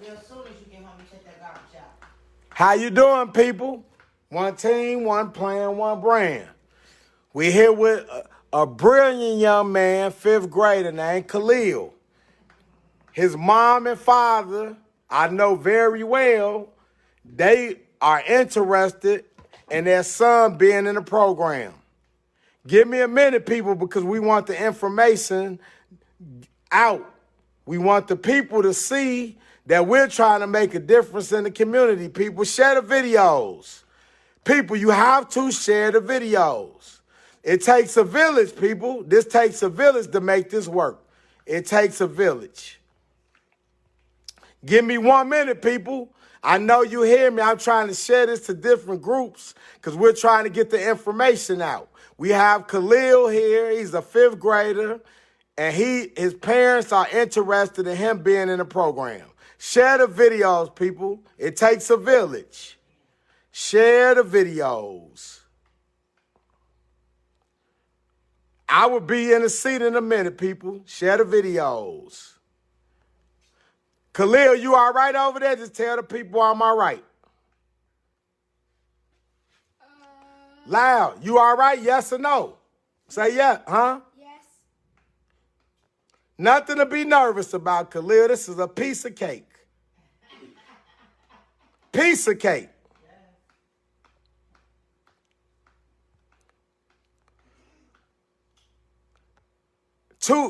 Real soon as you get home, you take that garbage out. How you doing, people? One team, one plan, one brand. We're here with a brilliant young man, 5th grader named Khalil. His mom and father, I know very well, they are interested in their son being in the program. Give me a minute, people, because we want the information out. We want the people to see that we're trying to make a difference in the community. People, share the videos. People, you have to share the videos. It takes a village, people. This takes a village to make this work. It takes a village. Give me 1 minute, people. I know you hear me. I'm trying to share this to different groups because we're trying to get the information out. We have Khalil here. He's a 5th grader, and his parents are interested in him being in the program. Share the videos, people. It takes a village. Share the videos. I will be in the seat in a minute, people. Share the videos. Khalil, you all right over there? Just tell the people I'm all right. Loud. You all right? Yes or no? Say yeah, huh? Yes. Nothing to be nervous about, Khalil. This is a piece of cake. Piece of cake.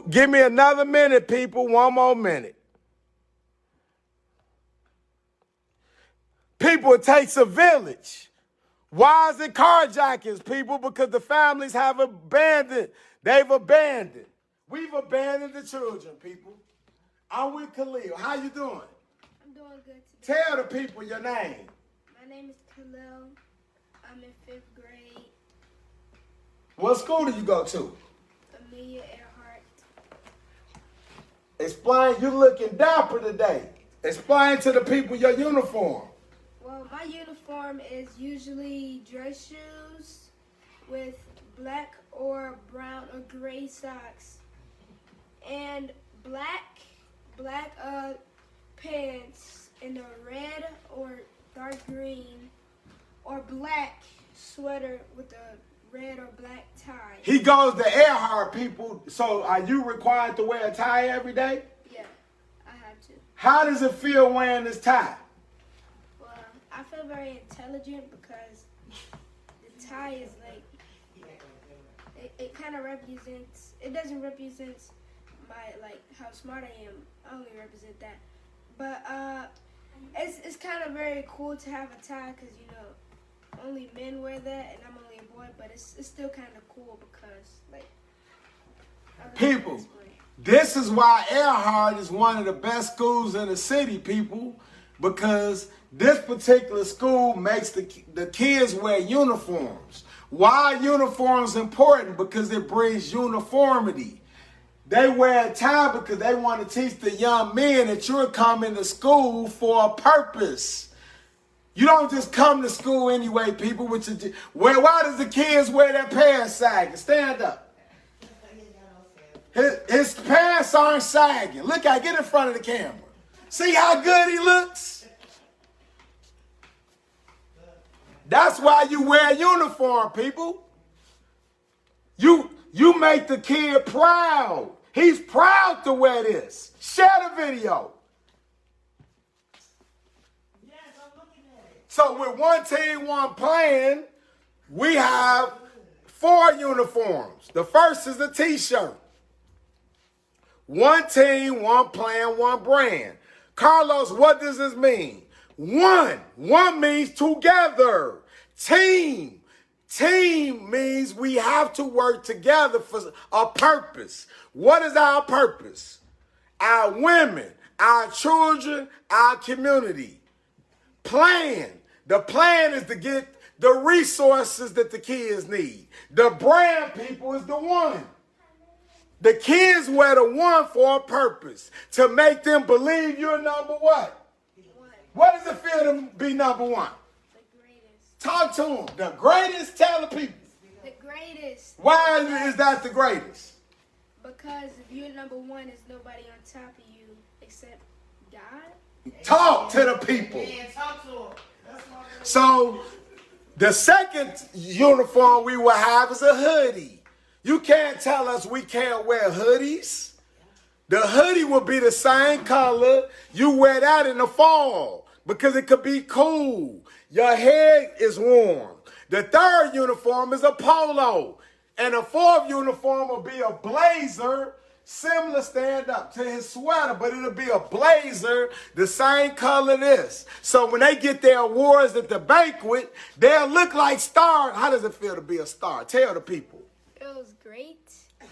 Give me another minute, people. 1 more minute. People, it takes a village. Why is it carjackings, people? Because the families have abandoned. They've abandoned. We've abandoned the children, people. I'm with Khalil. How you doing? I'm doing good today. Tell the people your name. My name is Khalil. I'm in 5th grade. What school do you go to? Amelia Earhart. Explain. You looking dapper today. Explain to the people your uniform. Well, my uniform is usually dress shoes with black or brown or gray socks and black pants in a red or dark green or black sweater with a red or black tie. He goes to Earhart, people. So are you required to wear a tie every day? Yeah, I have to. How does it feel wearing this tie? I feel very intelligent because the tie is like, it kind of represents, it doesn't represent my, like, how smart I am. I only represent that. But it's kind of very cool to have a tie because, you know, only men wear that and I'm only a boy, but it's still kind of cool because, like, people, this is why Earhart is one of the best schools in the city, people, because this particular school makes the kids wear uniforms. Why are uniforms important? Because it brings uniformity. They wear a tie because they want to teach the young men that you're coming to school for a purpose. You don't just come to school anyway, people. Why does the kids wear their pants sagging? Stand up. His pants aren't sagging. Look, get in front of the camera. See how good he looks? That's why you wear a uniform, people. You make the kid proud. He's proud to wear this. Share the video. Yes, I'm looking at it. So with one team, one plan, we have 4 uniforms. The first is a t-shirt. One team, one plan, one brand. Carlos, what does this mean? One means together. Team means we have to work together for a purpose. What is our purpose? Our women, our children, our community. Plan. The plan is to get the resources that the kids need. The brand, people, is the one. The kids wear the one for a purpose. To make them believe you're number what? What does it feel to be number one? The greatest. Talk to them. The greatest, tell the people. The greatest. Why is that the greatest? Because if you're number one, there's nobody on top of you except God. Talk to the people. Yeah, talk to them. That's my boy. So the second uniform we will have is a hoodie. You can't tell us we can't wear hoodies. The hoodie will be the same color. You wear that in the fall because it could be cool. Your head is warm. The third uniform is a polo. And the fourth uniform will be a blazer, similar stand up to his sweater, but it'll be a blazer, the same color this. So when they get their awards at the banquet, they'll look like stars. How does it feel to be a star? Tell the people. It was great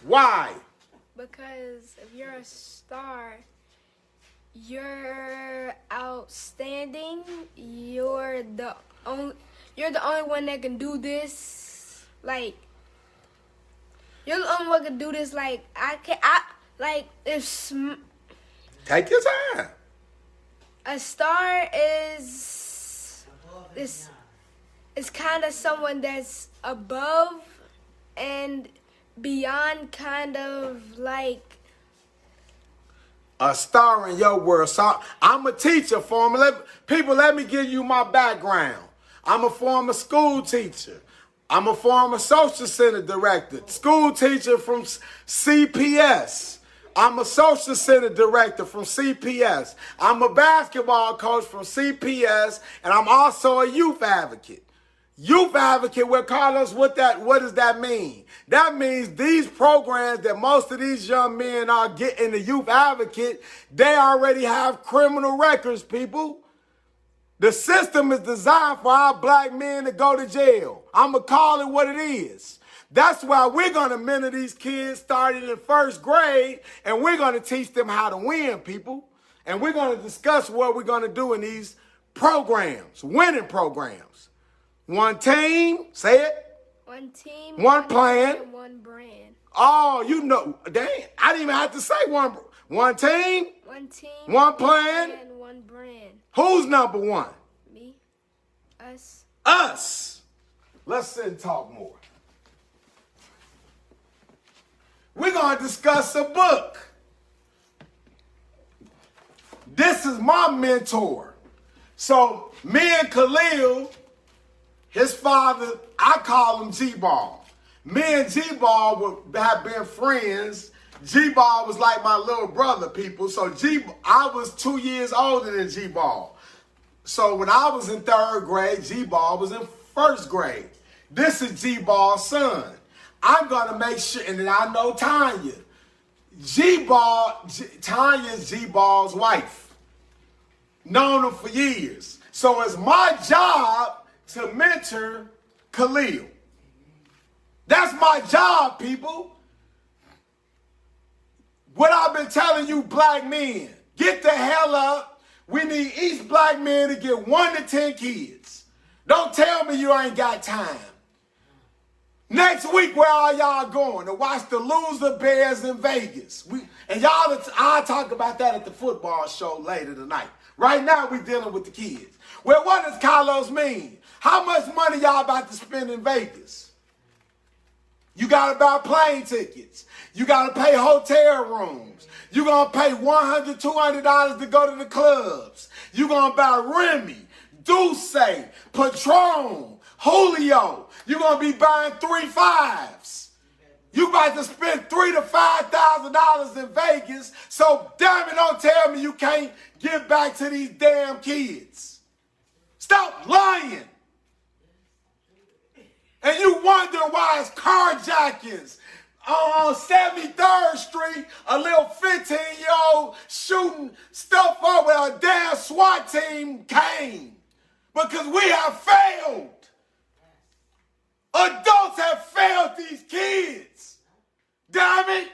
Why? because if you're a star, you're outstanding. You're the only one that can do this. Like, you're the only one that can do this. Like, Take your time. a star is kind of someone that's above and beyond, kind of like A star in your world. So I'm a teacher, former. People, let me give you my background. I'm a former school teacher. I'm a former social center director, school teacher from CPS. I'm a social center director from CPS. I'm a basketball coach from CPS, and I'm also a youth advocate. Youth advocate, well, Carlos, what does that mean? That means these programs that most of these young men are getting the youth advocate, they already have criminal records, people. The system is designed for our black men to go to jail. I'm going to call it what it is. That's why we're going to mentor these kids starting in first grade, and we're going to teach them how to win, people. And we're going to discuss what we're going to do in these programs, winning programs. One team, say it. one team, One plan. and one brand. Oh, you know, dang, I didn't even have to say one team. One team, One plan. and one brand. Who's number one? Me, us. Us. Let's sit and talk more. We're going to discuss a book. This is my mentor. So me and Khalil, his father, I call him G-Ball. Me and G-Ball have been friends. G-Ball was like my little brother, people. So I was 2 years older than G-Ball. So when I was in third grade, G-Ball was in first grade. This is G-Ball's son. I'm going to make sure, and then I know Tanya. Tanya's G-Ball's wife. Known him for years. So it's my job to mentor Khalil. That's my job, people. What I've been telling you black men, get the hell up. We need each black man to get 1 to 10 kids. Don't tell me you ain't got time. Next week, where are y'all going? To watch the loser Bears in Vegas. I'll talk about that at the football show later tonight. Right now, we're dealing with the kids. Well, what does Carlos mean? How much money y'all about to spend in Vegas? You got to buy plane tickets. You got to pay hotel rooms. You're going to pay $100, $200 to go to the clubs. You're going to buy Remy, Douce, Patron, Julio. You're going to be buying 3 5s. You about to spend $3,000 to $5,000 in Vegas. So damn it, don't tell me you can't give back to these damn kids. Stop lying. And you wonder why it's carjackings on 73rd Street, a little 15-year-old shooting stuff up where a damn SWAT team came. Because we have failed. Adults have failed these kids. Damn it.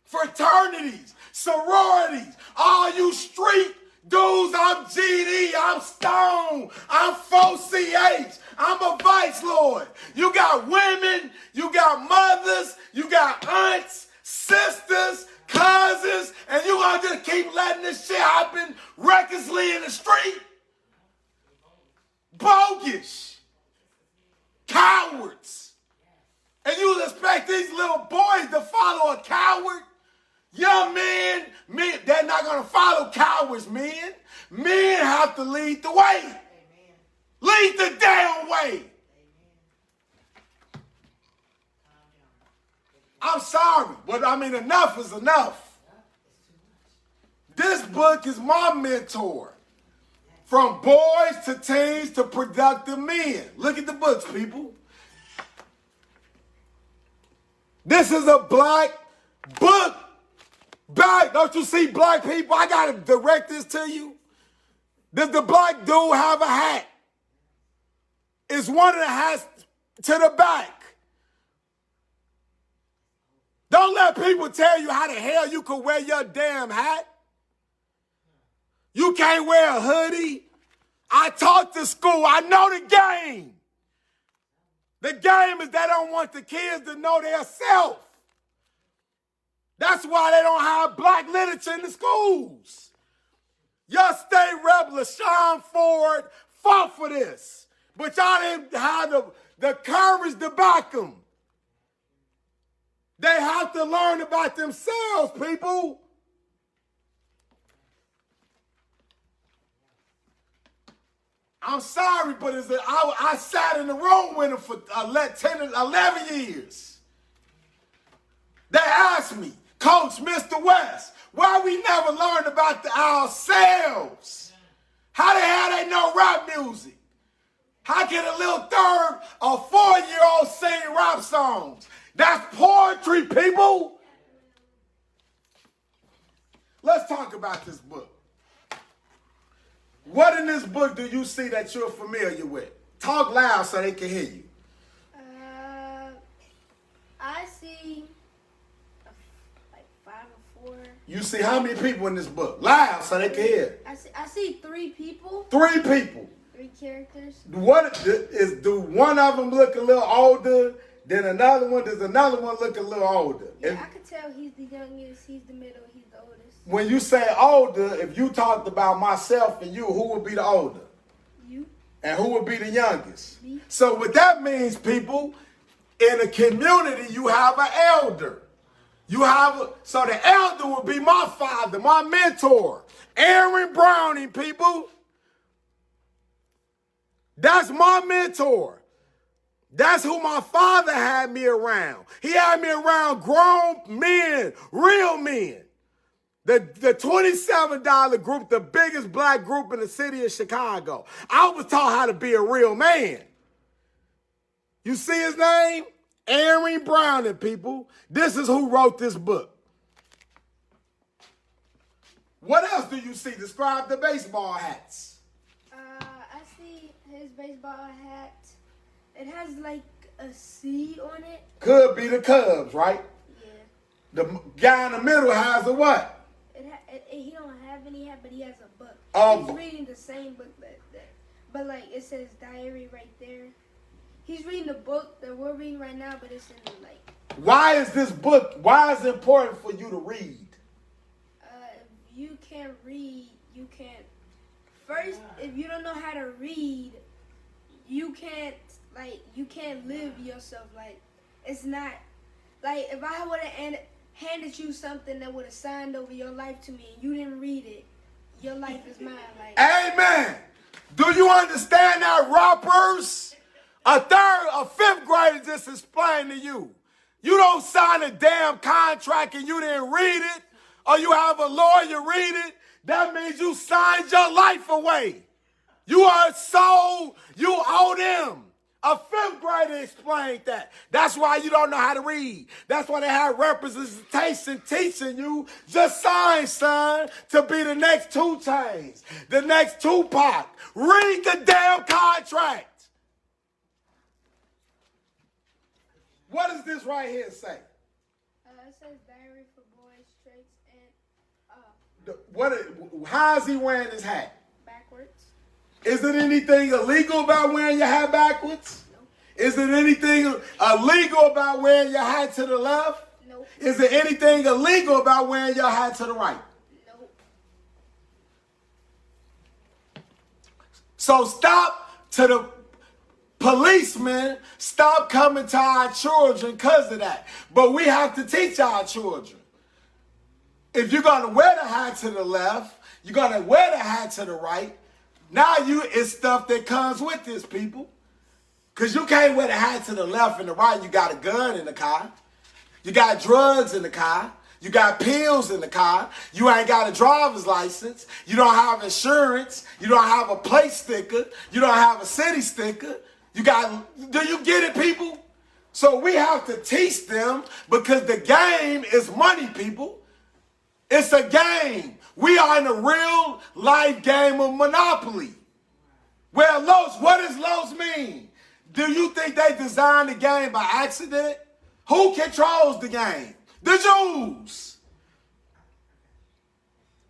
Fraternities, sororities, all you street dudes, I'm GD, I'm Stone, I'm 4CH, I'm a Vice Lord. You got women, you got mothers, you got aunts, sisters, cousins, and you gonna just keep letting this shit happen recklessly in the street? Bogus. Cowards. And you expect these little boys to follow a coward? Young men, they're not going going to follow cowards, men. Men have to lead the way. Amen. Lead the damn way. I'm sorry, but I mean, enough is enough. This book is my mentor. From boys to teens to productive men. Look at the books, people. This is a black book. Back, don't you see black people? I got to direct this to you. Does the black dude have a hat? Is one of the hats to the back? Don't let people tell you how the hell you can wear your damn hat. You can't wear a hoodie. I taught the school. I know the game. The game is they don't want the kids to know their self. That's why they don't have black literature in the schools. Your state rep, LaShawn Ford, fought for this. But y'all didn't have the courage to back them. They have to learn about themselves, people. I'm sorry, but I sat in the room with him for 11 years. They asked me, Coach, Mr. West, why we never learned about ourselves? How the hell they know rap music? How can a little 3 or 4-year-old sing rap songs? That's poetry, people. Let's talk about this book. What in this book do you see that you're familiar with? Talk loud so they can hear you. I see like 5 or 4. You see how many people in this book? Loud so they can hear. I see 3 people. 3 people. 3 characters. Do one of them look a little older than another one? Does another one look a little older? Yeah, I could tell he's the youngest, he's the middle, he's the oldest. When you say older, if you talked about myself and you, who would be the older? You. And who would be the youngest? Me. So what that means, people, in a community, you have an elder. So the elder would be my father, my mentor, Aaron Browning, people. That's my mentor. That's who my father had me around. He had me around grown men, real men. The $27 group, the biggest black group in the city of Chicago. I was taught how to be a real man. You see his name? Aaron Browning, people. This is who wrote this book. What else do you see? Describe the baseball hats. I see his baseball hat. It has like a C on it. Could be the Cubs, right? Yeah. The guy in the middle has a what? He don't have any hat, but he has a book. He's reading the same book but like it says diary right there. He's reading the book that we're reading right now, but it's in the like. Why is it important for you to read? If you can't read, you can't. First, if you don't know how to read, you can't live yourself. Like, it's not, like, if I would have handed you something that would have signed over your life to me and you didn't read it, your life is mine. Like, amen. Do you understand that, rappers? A 5th grader just explained to you. You don't sign a damn contract and you didn't read it, or you have a lawyer read it, that means you signed your life away. You are sold, you owe them. A 5th grader explained that. That's why you don't know how to read. That's why they have representation teaching you. Just sign, son, to be the next 2 Chainz, the next Tupac. Read the damn contract. What does this right here say? It says diary for boys, traits, and How is he wearing his hat? backwards. Is it anything illegal about wearing your hat backwards? No. Is it anything illegal about wearing your hat to the left? No. Is there anything illegal about wearing your hat to the right? No. So stop to the policemen, stop coming to our children because of that. But we have to teach our children. if you're going to wear the hat to the left, you're going to wear the hat to the right. Now it's stuff that comes with this, people. Because you can't wear the hat to the left and the right. You got a gun in the car. You got drugs in the car. You got pills in the car. You ain't got a driver's license. You don't have insurance. You don't have a plate sticker. You don't have a city sticker. Do you get it, people? So we have to teach them because the game is money, people. It's a game. We are in a real life game of Monopoly. Well, Los, what does Los mean? Do you think they designed the game by accident? Who controls the game? The Jews.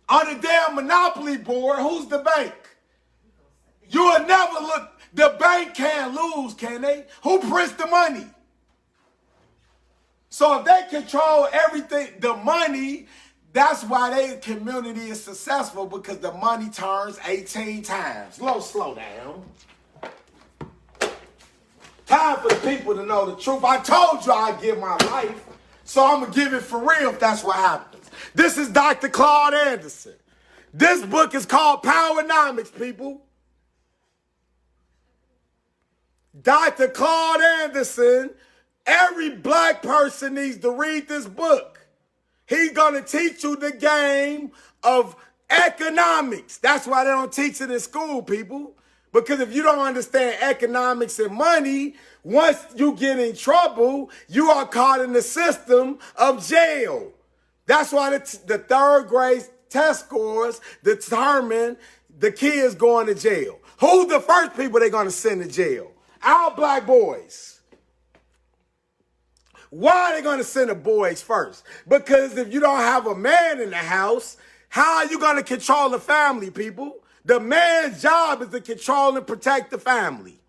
On the damn Monopoly board, who's the bank? You will never look. The bank can't lose, can they? Who prints the money? So if they control everything, the money, that's why their community is successful, because the money turns 18 times. Slow down. Time for the people to know the truth. I told you I'd give my life, so I'm going to give it for real if that's what happens. This is Dr. Claude Anderson. This book is called Powernomics, people. Dr. Claude Anderson, every black person needs to read this book. He's going to teach you the game of economics. That's why they don't teach it in school, people. Because if you don't understand economics and money, once you get in trouble, you are caught in the system of jail. That's why the third grade test scores determine the kids going to jail. Who's the first people they're going to send to jail? Our black boys. Why are they going to send the boys first? Because if you don't have a man in the house, how are you going to control the family, people? The man's job is to control and protect the family.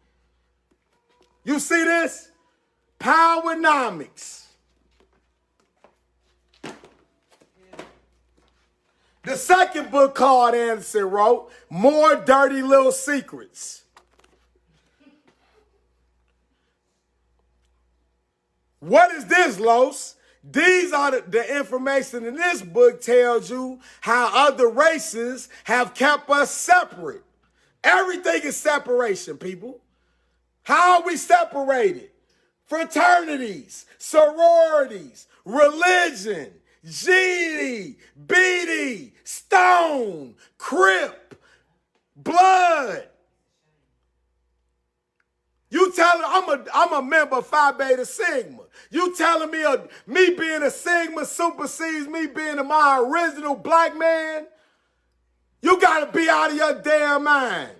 You see this? Powernomics. The second book Claude Anderson wrote, More Dirty Little Secrets. What is this, Los? These are the information in this book tells you how other races have kept us separate. Everything is separation, people. How are we separated? Fraternities, sororities, religion, GD, BD, Stone, Crip, Blood. You telling I'm a member of Phi Beta Sigma. You telling me me being a Sigma supersedes me being my original black man? You got to be out of your damn mind.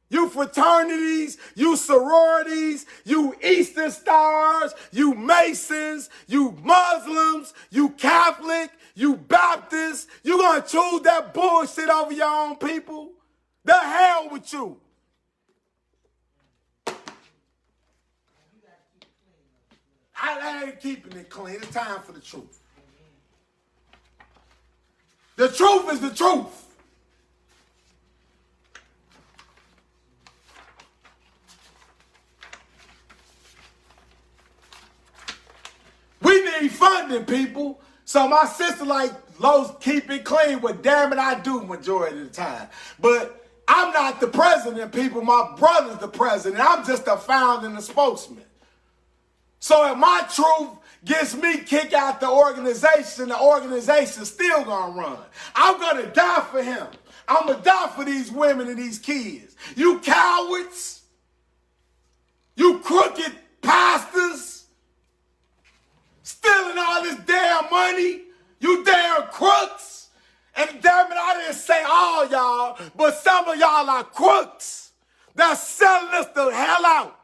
You fraternities, you sororities, you Eastern Stars, you Masons, you Muslims, you Catholic, you Baptists. You going to choose that bullshit over your own people? The hell with you. I ain't keeping it clean. It's time for the truth. The truth is the truth. We need funding, people. So my sister like Lowe's keep it clean, but damn it, I do majority of the time. But I'm not the president, people. My brother's the president. I'm just a founder and a spokesman. So if my truth gets me kicked out the organization's still gonna run. I'm gonna die for him. I'm gonna die for these women and these kids. You cowards. You crooked pastors. Stealing all this damn money. You damn crooks. And damn it, I didn't say all y'all, but some of y'all are crooks. They're selling us the hell out.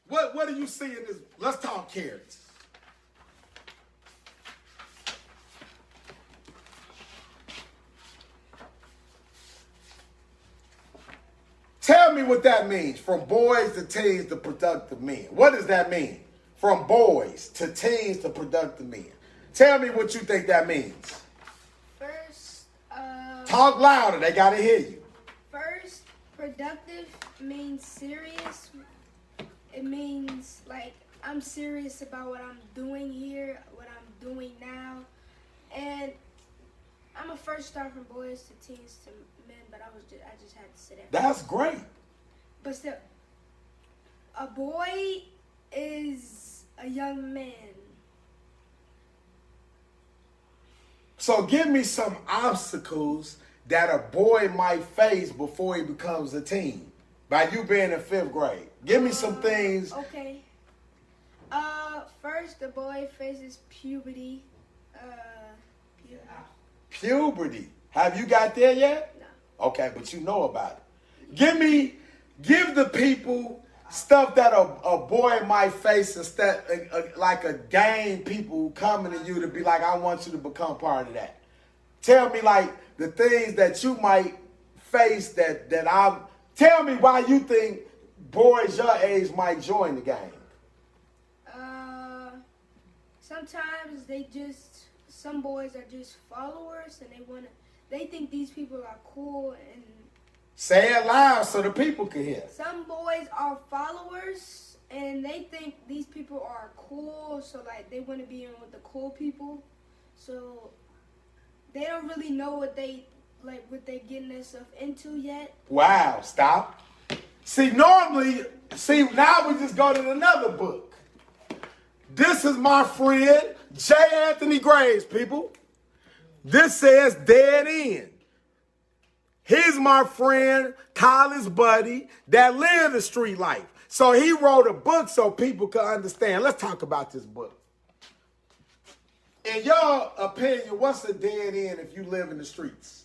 What do you see in this? Let's talk carrots. Tell me what that means. From boys to teens to productive men. What does that mean? From boys to teens to productive men. Tell me what you think that means. First, talk louder. They gotta hear you. First, productive means serious. it means like I'm serious about what I'm doing here, what I'm doing now, and I'm a first star from boys to teens to men, but I just had to sit there. That's great. But still, a boy is a young man. So give me some obstacles that a boy might face before he becomes a teen. By you being in 5th grade. Give me some things. Okay. First, the boy faces puberty. Puberty. Have you got there yet? No. Okay, but you know about it. Give the people stuff that a boy might face instead, like a gang people coming to you to be like, I want you to become part of that. Tell me like the things that you might face tell me why you think boys your age might join the gang. Sometimes some boys are just followers and they think these people are cool and Say it loud so the people can hear. some boys are followers and they think these people are cool, so like they want to be in with the cool people. So they don't really know what they're getting themselves into yet. Wow, stop. See, now we just go to another book. This is my friend, J. Anthony Graves, people. This says Dead End. He's my friend, college buddy, that lived the street life. So he wrote a book so people could understand. Let's talk about this book. In your opinion, what's a dead end if you live in the streets?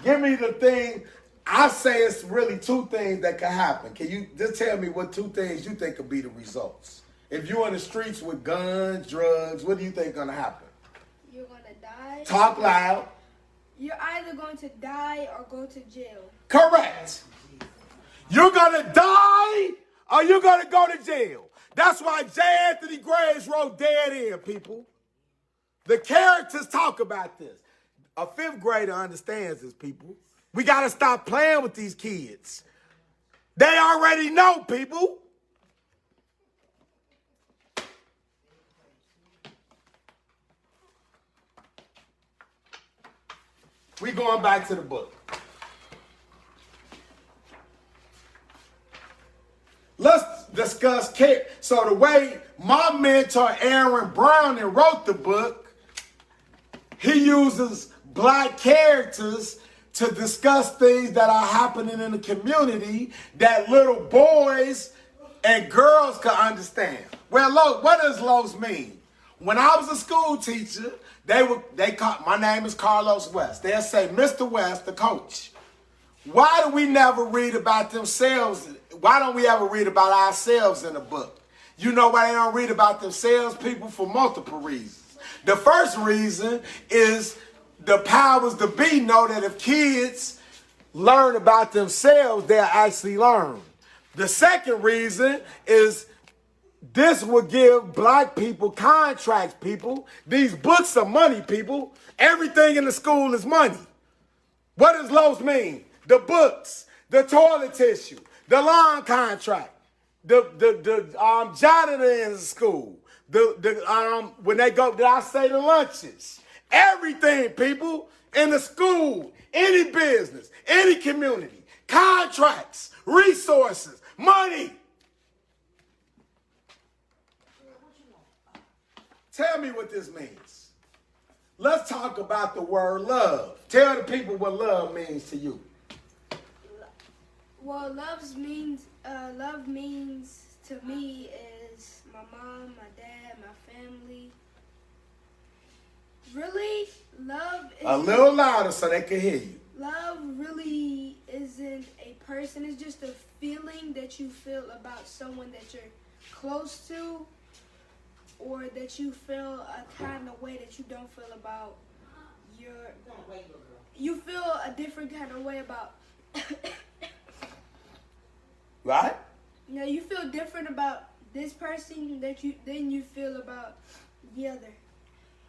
Give me the thing. I say it's really 2 things that could happen. Can you just tell me what 2 things you think could be the results? If you're in the streets with guns, drugs, what do you think going to happen? You're going to die. Talk loud. You're either going to die or go to jail. Correct. You're going to die or you're going to go to jail. That's why J. Anthony Graves wrote Dead End, people. The characters talk about this. A 5th grader understands this, people. We got to stop playing with these kids. They already know, people. We going back to the book. Let's discuss care. So the way my mentor Aaron Browning wrote the book, he uses black characters to discuss things that are happening in the community that little boys and girls can understand. Well, what does Los mean? When I was a school teacher, my name is Carlos West. They'll say, Mr. West, the coach. Why do we never read about themselves? Why don't we ever read about ourselves in a book? You know why they don't read about themselves, people? For multiple reasons. The first reason is the powers that be know that if kids learn about themselves, they'll actually learn. The second reason is this will give black people contracts, people. These books are money, people. Everything in the school is money. What does Los mean? The books, the toilet tissue, the lawn contract, the janitor in the school, when they go, did I say the lunches? Everything, people, in the school, any business, any community, contracts, resources, money. Tell me what this means. Let's talk about the word love. Tell the people what love means to you. Well, love means to me is my mom, my dad, my family. Really, love is a little louder so they can hear you. Love really isn't a person. It's just a feeling that you feel about someone that you're close to, or that you feel a kind of way that you don't feel about you feel a different kind of way about right? Yeah, you feel different about this person than you feel about the other.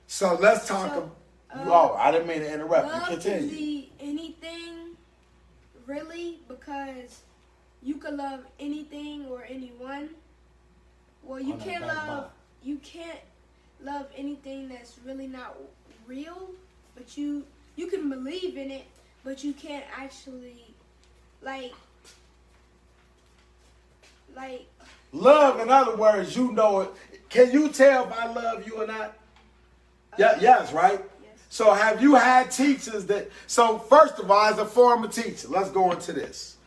So let's talk I didn't mean to interrupt you. Love Continue. can be anything, really, because you can love anything or anyone. Well, you can't love anything that's really not real, but you can believe in it, but you can't actually like love. In other words, you know it. Can you tell if I love you or not? Yeah, yes, right? Yes. So have you had teachers that, so first of all, as a former teacher, let's go into this.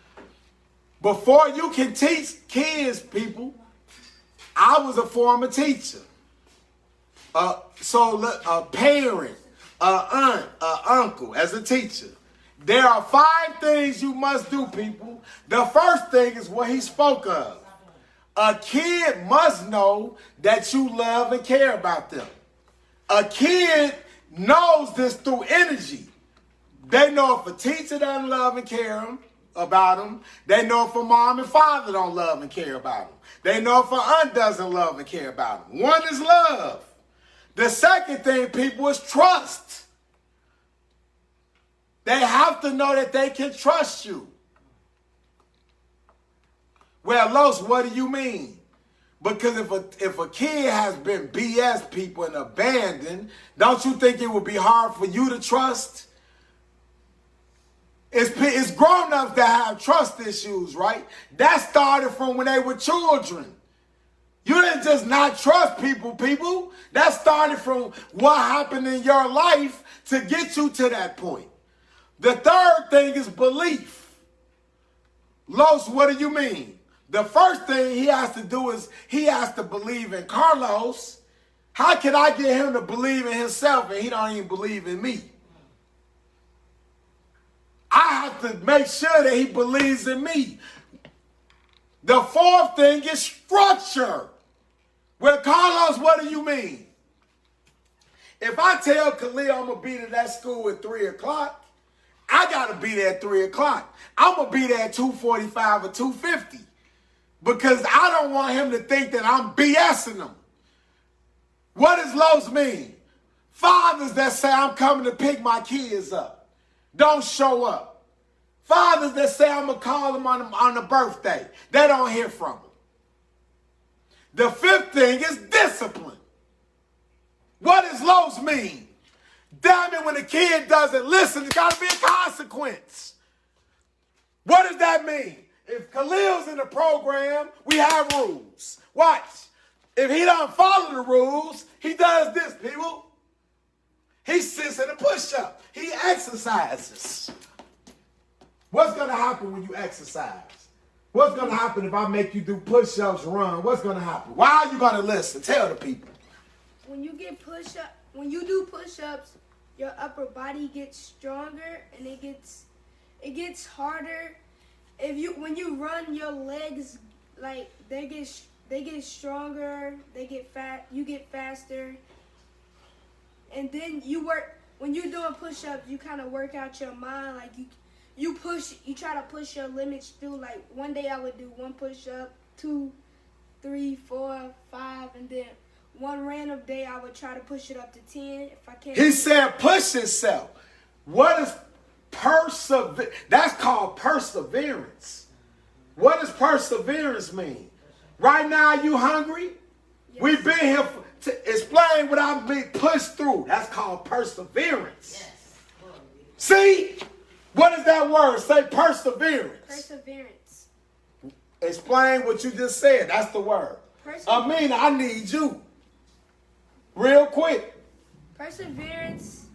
Before you can teach kids, people, I was a former teacher. So a parent, an aunt, an uncle, as a teacher. There are 5 things you must do, people. The first thing is what he spoke of. A kid must know that you love and care about them. A kid knows this through energy. They know if a teacher doesn't love and care about them. They know if a mom and father don't love and care about them. They know if an aunt doesn't love and care about them. One is love. The second thing, people, is trust. They have to know that they can trust you. Well, Los, what do you mean? Because if a kid has been BS people and abandoned, don't you think it would be hard for you to trust? It's grown-ups that have trust issues, right? That started from when they were children. You didn't just not trust people. That started from what happened in your life to get you to that point. The third thing is belief. Los, what do you mean? The first thing he has to do is he has to believe in Carlos. How can I get him to believe in himself and he don't even believe in me? I have to make sure that he believes in me. The fourth thing is structure. Well, Carlos, what do you mean? If I tell Khalil I'm going to be at that school at 3 o'clock, I got to be there at 3 o'clock. I'm going to be there at 2:45 or 2:50 because I don't want him to think that I'm BSing him. What does Los mean? Fathers that say I'm coming to pick my kids up don't show up. Fathers that say I'm going to call them on the birthday, they don't hear from them. The fifth thing is discipline. What does Los mean? Damn it, when the kid doesn't listen, there's got to be a consequence. What does that mean? If Khalil's in the program, we have rules. Watch. If he don't follow the rules, he does this, people. He sits in a push-up. He exercises. What's going to happen when you exercise? What's going to happen if I make you do push-ups, run? What's going to happen? Why are you going to listen? Tell the people. When you do push-ups, your upper body gets stronger and it gets harder. When you run, your legs they get stronger, you get faster. And then when you're doing push-ups, you kind of work out your mind. Like you try to push your limits through. Like one day I would do 1 push-up, 2, 3, 4, 5, and then one random day I would try to push it up to 10 if I can. He said push himself. What is perseverance? That's called perseverance. What does perseverance mean? Right now, you hungry? Yes. We've been here to explain what I'm being pushed through. That's called perseverance. Yes. See? What is that word? Say perseverance. Perseverance. Explain what you just said. That's the word. I need you. Real quick. Perseverance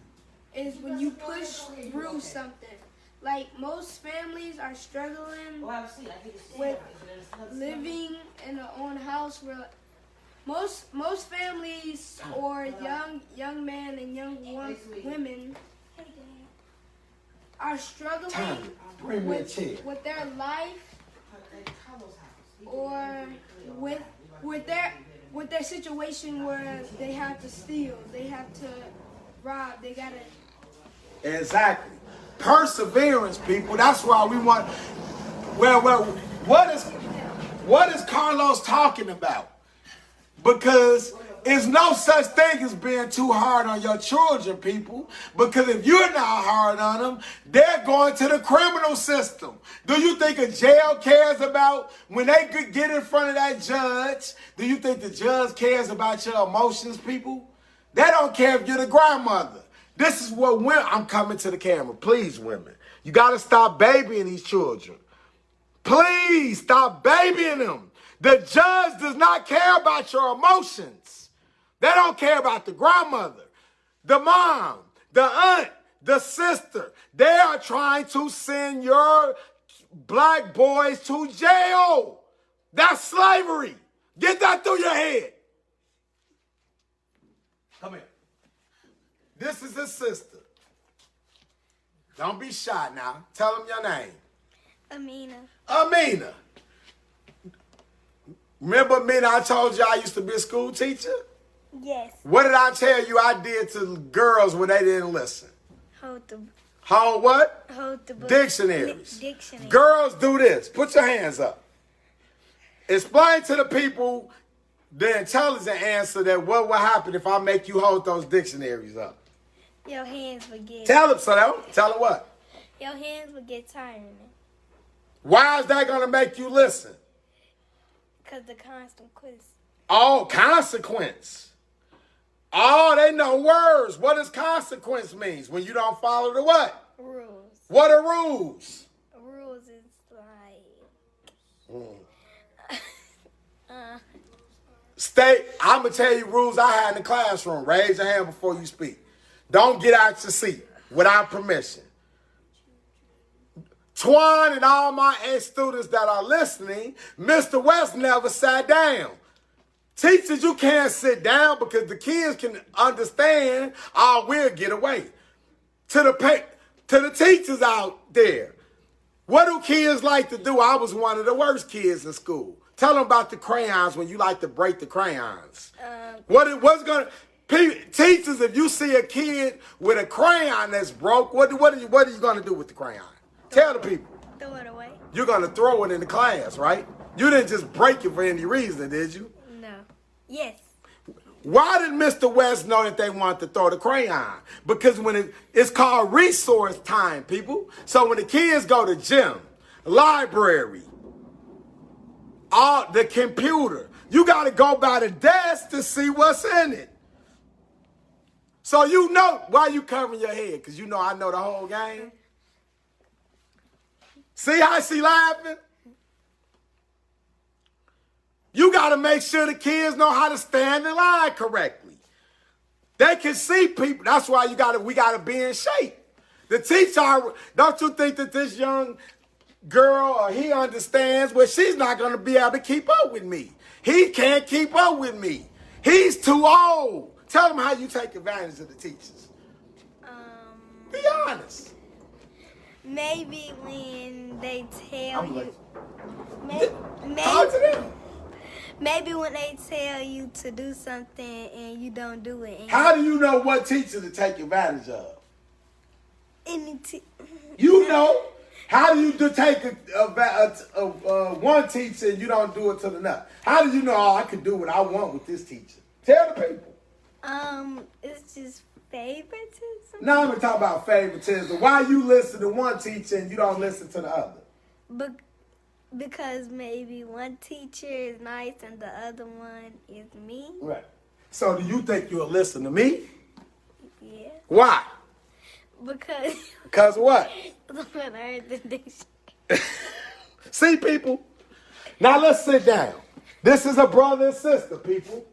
is when you push through something. Like most families are struggling with living in their own house where most families or young men and young women are struggling with their life or with their situation where they have to steal, they have to rob, they gotta. Exactly. Perseverance, people. That's why we want. Well, what is Carlos talking about? Because It's no such thing as being too hard on your children, people. Because if you're not hard on them, they're going to the criminal system. Do you think a jail cares about when they get in front of that judge? Do you think the judge cares about your emotions, people? They don't care if you're the grandmother. This is what women, I'm coming to the camera. Please, women. You got to stop babying these children. Please stop babying them. The judge does not care about your emotions. They don't care about the grandmother, the mom, the aunt, the sister. They are trying to send your black boys to jail. That's slavery. Get that through your head. Come here. This is his sister. Don't be shy now. Tell him your name. Amina. Amina. Remember, Amina, I told you I used to be a school teacher? Yes. What did I tell you I did to girls when they didn't listen? Hold the book. Dictionaries. Dictionary. Girls do this. Put your hands up. Explain to the people the intelligent answer that what will happen if I make you hold those dictionaries up. Your hands would get... Tell them, so tell them what? Your hands would get tired. Why is that going to make you listen? Because the constant quiz. Oh, consequence. Oh, they know words. What does consequence means? When you don't follow the what? Rules. What are rules? Rules is like... I'm going to tell you rules I had in the classroom. Raise your hand before you speak. Don't get out your seat without permission. Twan and all my ex-students that are listening, Mr. West never sat down. Teachers, you can't sit down because the kids can understand, oh, we'll get away. To the teachers out there, what do kids like to do? I was one of the worst kids in school. Tell them about the crayons when you like to break the crayons. Teachers, if you see a kid with a crayon that's broke, what are you going to do with the crayon? Tell the people. Throw it away. You're going to throw it in the class, right? You didn't just break it for any reason, did you? No. Yes. Why did Mr. West know that they wanted to throw the crayon? Because when it's called resource time, people. So when the kids go to gym, library, the computer, you got to go by the desk to see what's in it. So you know why you covering your head, because you know I know the whole game. See how she laughing? You got to make sure the kids know how to stand in line correctly. They can see people. That's why we got to be in shape. The teacher, don't you think that this young girl or he understands? Well, she's not going to be able to keep up with me. He can't keep up with me. He's too old. Tell them how you take advantage of the teachers. Be honest. Maybe when they tell you. Talk to them. Maybe when they tell you to do something and you don't do it. How do you know what teacher to take advantage of? You know. How do you take one teacher and you don't do it to the next? How do you know, I can do what I want with this teacher? Tell the people. It's just favoritism. Now I'm going to talk about favoritism. Why you listen to one teacher and you don't listen to the other? Because maybe one teacher is nice and the other one is mean. Right. So do you think you'll listen to me? Yeah. Why? Because what? When I heard the dictionary. See, people? Now let's sit down. This is a brother and sister, people.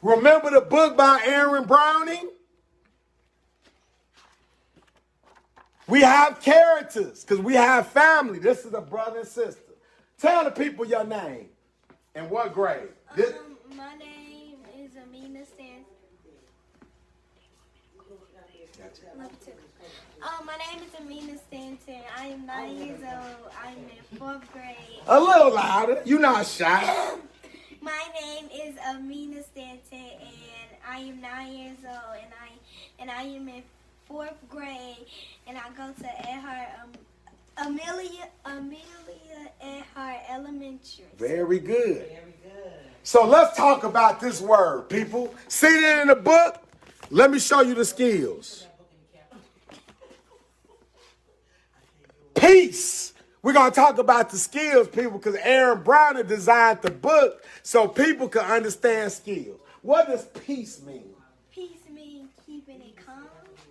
Remember the book by Aaron Browning? We have characters because we have family. This is a brother and sister. Tell the people your name and what grade. My name is Amina Stanton. My name is Amina Stanton. I am 9 years old. I'm in 4th grade. A little louder. You're not shy. My name is Amina Stanton, and I am 9 years old, and I am in 4th grade, and I go to Amelia Earhart Elementary. Very good. Very good. So let's talk about this word, people. See it in the book? Let me show you the skills. Peace. We're going to talk about the skills, people, because Aaron Browner designed the book so people can understand skills. What does peace mean? Peace means keeping it calm.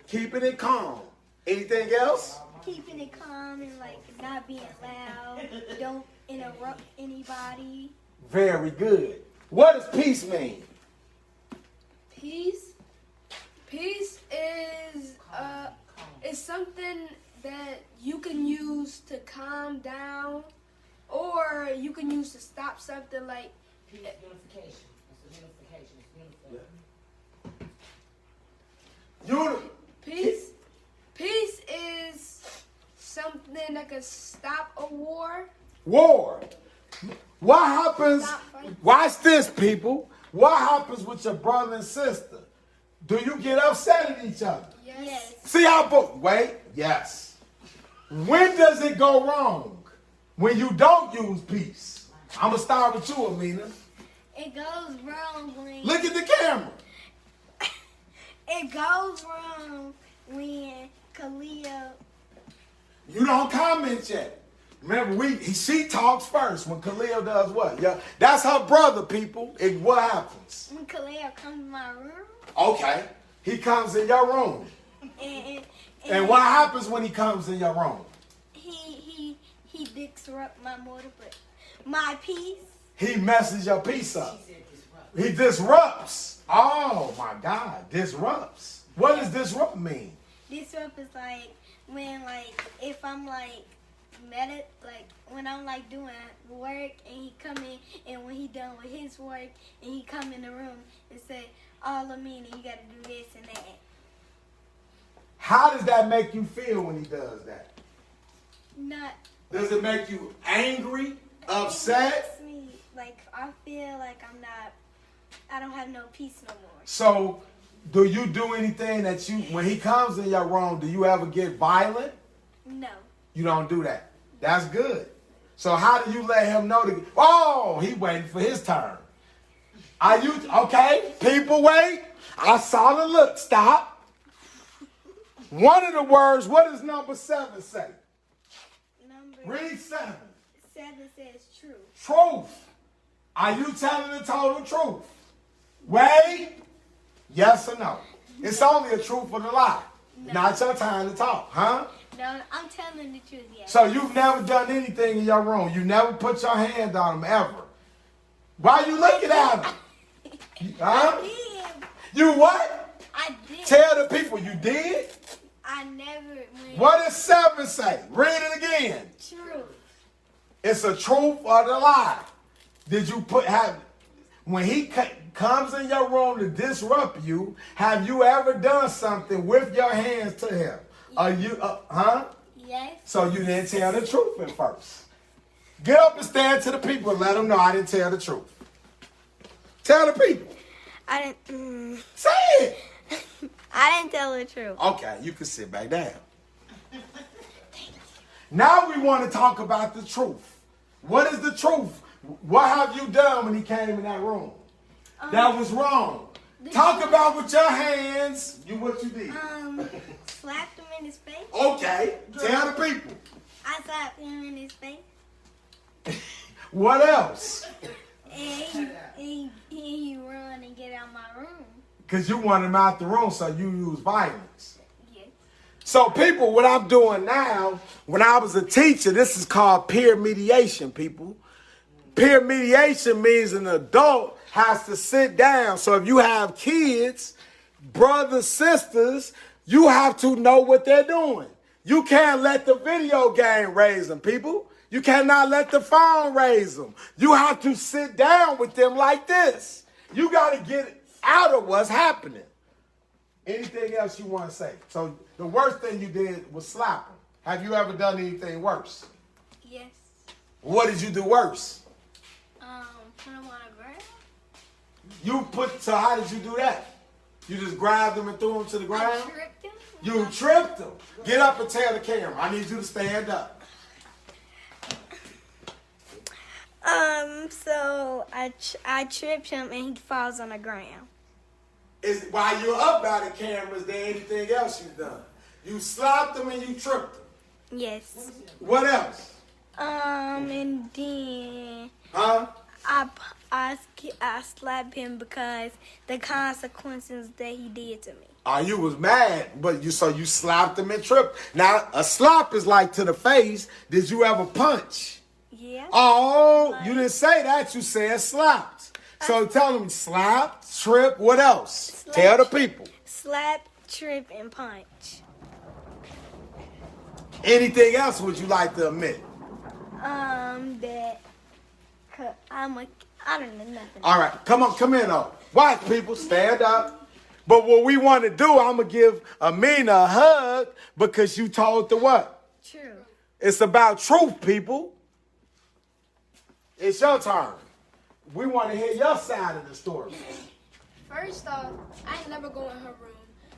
Keeping it calm. Anything else? Keeping it calm and like not being loud. Don't interrupt anybody. Very good. What does peace mean? Peace is something that you can use to calm down, or you can use to stop something like Unification. It's unification. peace. Peace is something that can stop a war. War. What happens? Stop fighting. Watch this, people. What happens with your brother and sister? Do you get upset at each other? Yes. See how wait, yes. When does it go wrong? When you don't use peace. I'm going to start with you, Amina. It goes wrong when Look at the camera. it goes wrong when Khalil. You don't comment yet. Remember, she talks first when Khalil does what? Yeah, that's her brother, people. What happens? When Khalil comes to my room Okay. He comes in your room. and what happens when he comes in your room? he disrupt my motor, but my peace. He messes your peace up. He disrupts. Oh my God, disrupts. What does disrupt mean? Disrupt is like when if I'm mad at when I'm doing work and he come in and when he done with his work and he come in the room and say, "Oh, Lamina, you gotta do this and that." How does that make you feel when he does that? Not. Does it make you angry, upset? It makes me I feel like I don't have no peace no more. So, do you do anything that when he comes in your room, do you ever get violent? No. You don't do that. That's good. So how do you let him know he waiting for his turn? Are you, okay, people wait. I saw the look, stop. One of the words, what does number 7 say? Read 7. 7 says truth. Truth. Are you telling the total truth? Wait. Yes or no? It's only a truth or a lie. No. Not your time to talk, huh? No, I'm telling the truth, yes. So you've never done anything in your room. You never put your hand on him ever. Why you looking at him? Huh? I did. You what? I did. Tell the people you did? I never went. What does 7 say? Read it again. Truth. It's a truth or the lie. Did you when he comes in your room to disrupt you, have you ever done something with your hands to him? Are you, huh? Yes. So you didn't tell the truth at first. Get up and stand to the people and let them know I didn't tell the truth. Tell the people. I didn't. Say it. I didn't tell the truth. Okay, you can sit back down. Now we want to talk about the truth. What is the truth? What have you done when he came in that room? That was wrong. Talk about with your hands. What you did. Slapped him in his face. Okay, tell the people. I slapped him in his face. What else? And he run and get out of my room. Because you want him out the room, so you use violence. Yes. So people, what I'm doing now, when I was a teacher, this is called peer mediation, people. Peer mediation means an adult has to sit down. So if you have kids, brothers, sisters, you have to know what they're doing. You can't let the video game raise them, people. You cannot let the phone raise them. You have to sit down with them like this. You got to get out of what's happening. Anything else you want to say? So the worst thing you did was slap him. Have you ever done anything worse? Yes. What did you do worse? Put him on the ground. So how did you do that? You just grabbed him and threw him to the ground? I tripped him. You tripped him. Get up and tell the camera. I need you to stand up. So I tripped him and he falls on the ground. Is while you're up by the camera, is there anything else you've done? You slapped him and you tripped him. Yes. What else? And then Huh? I slapped him because the consequences that he did to me. Oh, you was mad, but you slapped him and tripped. Now a slap is like to the face. Did you ever punch? Yeah. Oh, you didn't say that. You said slapped. So tell them slap, trip. What else? Slap, Tell the people. Slap, trip, and punch. Anything else would you like to admit? That I don't know nothing. All right, come in though. Watch people, stand up. But what we want to do, I'm gonna give Amina a hug because you told the what? True. It's about truth, people. It's your turn. We want to hear your side of the story. First off, I ain't never go in her room.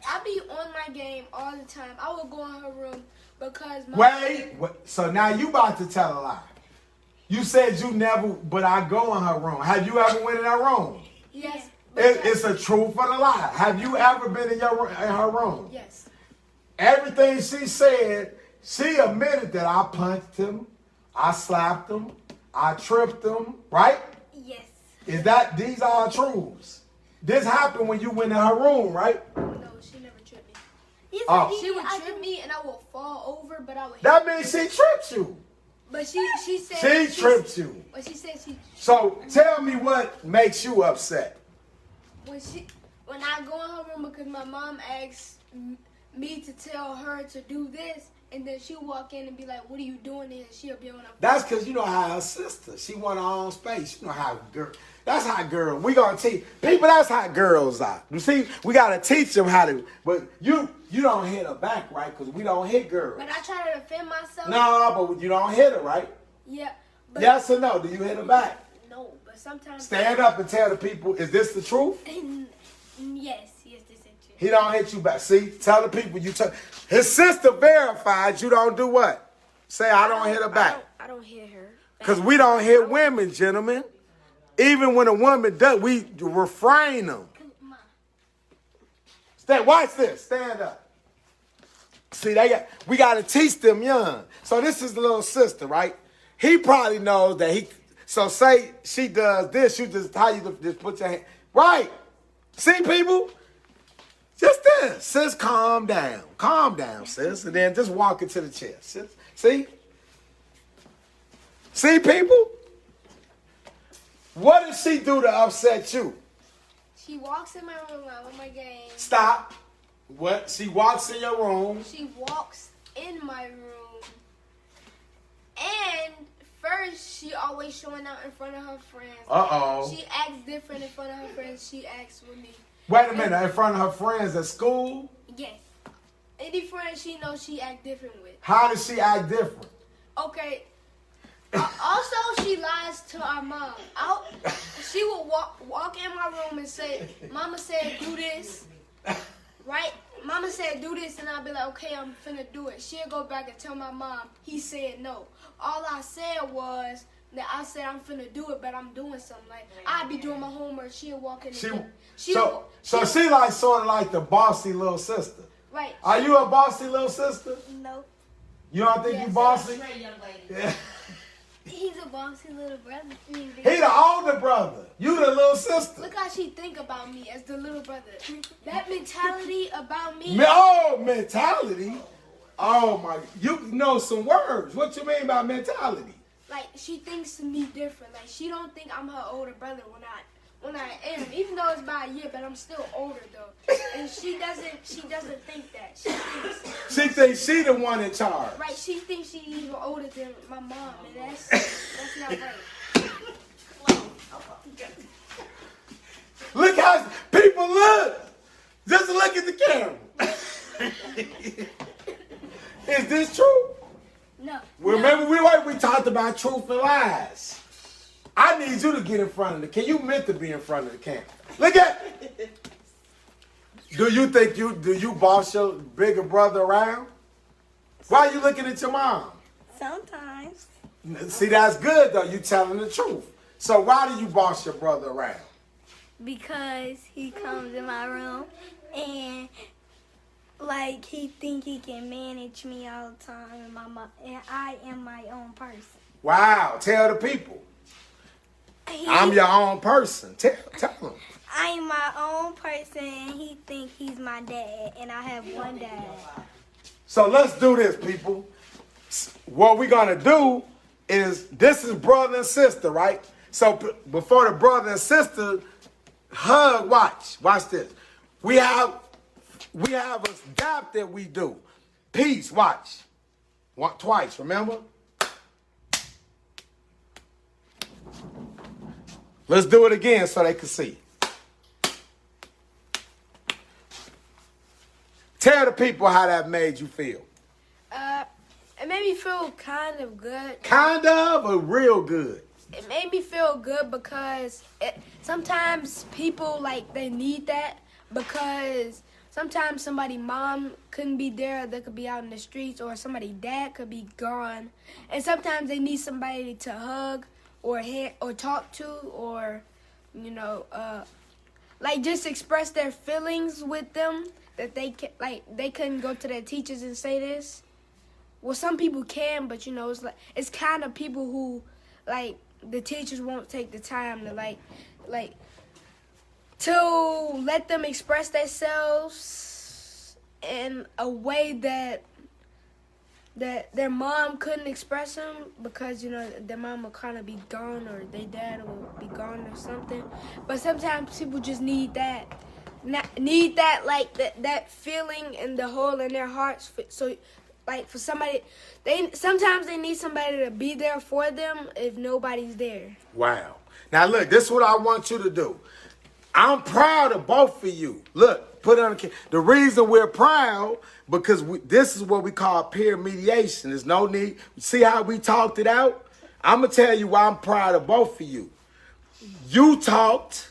I be on my game all the time. I will go in her room because Wait. So now you about to tell a lie. You said you never, but I go in her room. Have you ever went in her room? Yes. It's a truth or a lie. Have you ever been in her room? Yes. Everything she said, she admitted that I punched him, I slapped him, I tripped him, right? Yes. These are truths. This happened when you went in her room, right? No, she never tripped me. Yes, Oh. She would trip me and I will fall over, but I would. That means she tripped you. But she said She tripped you. But she said she. So tell me what makes you upset. When I go in her room because my mom asks me to tell her to do this, and then she'll walk in and be like, "What are you doing here?" She'll be on her. That's because you know how her sister, she want her own space. You know how that's how girls. We gonna teach people. That's how girls are. You see, we gotta teach them how to. But you don't hit her back, right? Because we don't hit girls. But I try to defend myself. No, but you don't hit her, right? Yeah. But Yes or no? Do you hit her back? No, but sometimes. Stand up and tell the people, is this the truth? Yes, this is true. He don't hit you back. See, tell the people his sister verified you don't do what? Say I don't hit her back. I don't hit her. Because we don't hit women, gentlemen. Even when a woman does, we refrain them. Watch this. Stand up. See, we got to teach them young. So this is the little sister, right? He probably knows that so say she does this, you just put your hand, right? See, people? Just this. Sis, calm down. Calm down, sis. And then just walk into the chair. Sis. See? See, people? What did she do to upset you? She walks in my room while I'm on my game. Stop. What? She walks in your room. She walks in my room. And first, she always showing out in front of her friends. Uh-oh. She acts different in front of her friends. She acts with me. Wait a minute. In front of her friends at school? Yes. Any friend she knows, she act different with. How does she act different? Okay. Also, she lies to our mom. She will walk in my room and say, "Mama said do this." Right? Mama said do this, and I'll be like, "Okay, I'm finna do it." She'll go back and tell my mom, "He said no." All I said was that I said I'm finna do it, but I'm doing something. Like I'd be doing my homework. She'll walk in. So she like sort of like the bossy little sister. Right. Are you a bossy little sister? No. You don't think you bossy? Straight young lady. Yeah. He's a bossy little brother. He the older brother. You the little sister. Look how she think about me as the little brother. That mentality about me. Mentality. Oh my! You know some words. What you mean by mentality? Like she thinks of me different. Like she don't think I'm her older brother when I am. Even though it's by a year, but I'm still older though. And she doesn't think that. She thinks she the one in charge. Right, she thinks she's even older than my mom, and that's not right. Look how people look. Just look at the camera. Is this true? No. Remember, we talked about truth and lies. I need you to get in front of the camera. Can you meant to be in front of the camera? Look at. Do you boss your bigger brother around? Why are you looking at your mom? Sometimes. See, that's good though. You telling the truth. So why do you boss your brother around? Because he comes in my room and like he think he can manage me all the time, and I am my own person. Wow. Tell the people. I'm your own person. Tell them. I'm my own person, and he think he's my dad, and I have one dad. So let's do this, people. What we're gonna do is this is brother and sister, right? So before the brother and sister hug, watch this. We have a dap that we do. Peace, watch. Twice, remember? Let's do it again so they can see. Tell the people how that made you feel. It made me feel kind of good. Kind of or real good? It made me feel good because sometimes people, like, they need that because sometimes somebody's mom couldn't be there. They could be out in the streets, or somebody's dad could be gone. And sometimes they need somebody to hug or talk to, or, you know, like just express their feelings with them, that they couldn't go to their teachers and say this. Well, some people can, but, you know, it's kind of people who, like, the teachers won't take the time to to let them express themselves in a way that their mom couldn't express them, because, you know, their mom will kind of be gone, or their dad will be gone or something. But sometimes people just need that feeling in the hole in their hearts. So, like, for somebody, sometimes they need somebody to be there for them if nobody's there. Wow. Now look, this is what I want you to do. I'm proud of both of you. Look, put it on the camera. The reason we're proud, because this is what we call peer mediation. There's no need. See how we talked it out? I'm going to tell you why I'm proud of both of you. You talked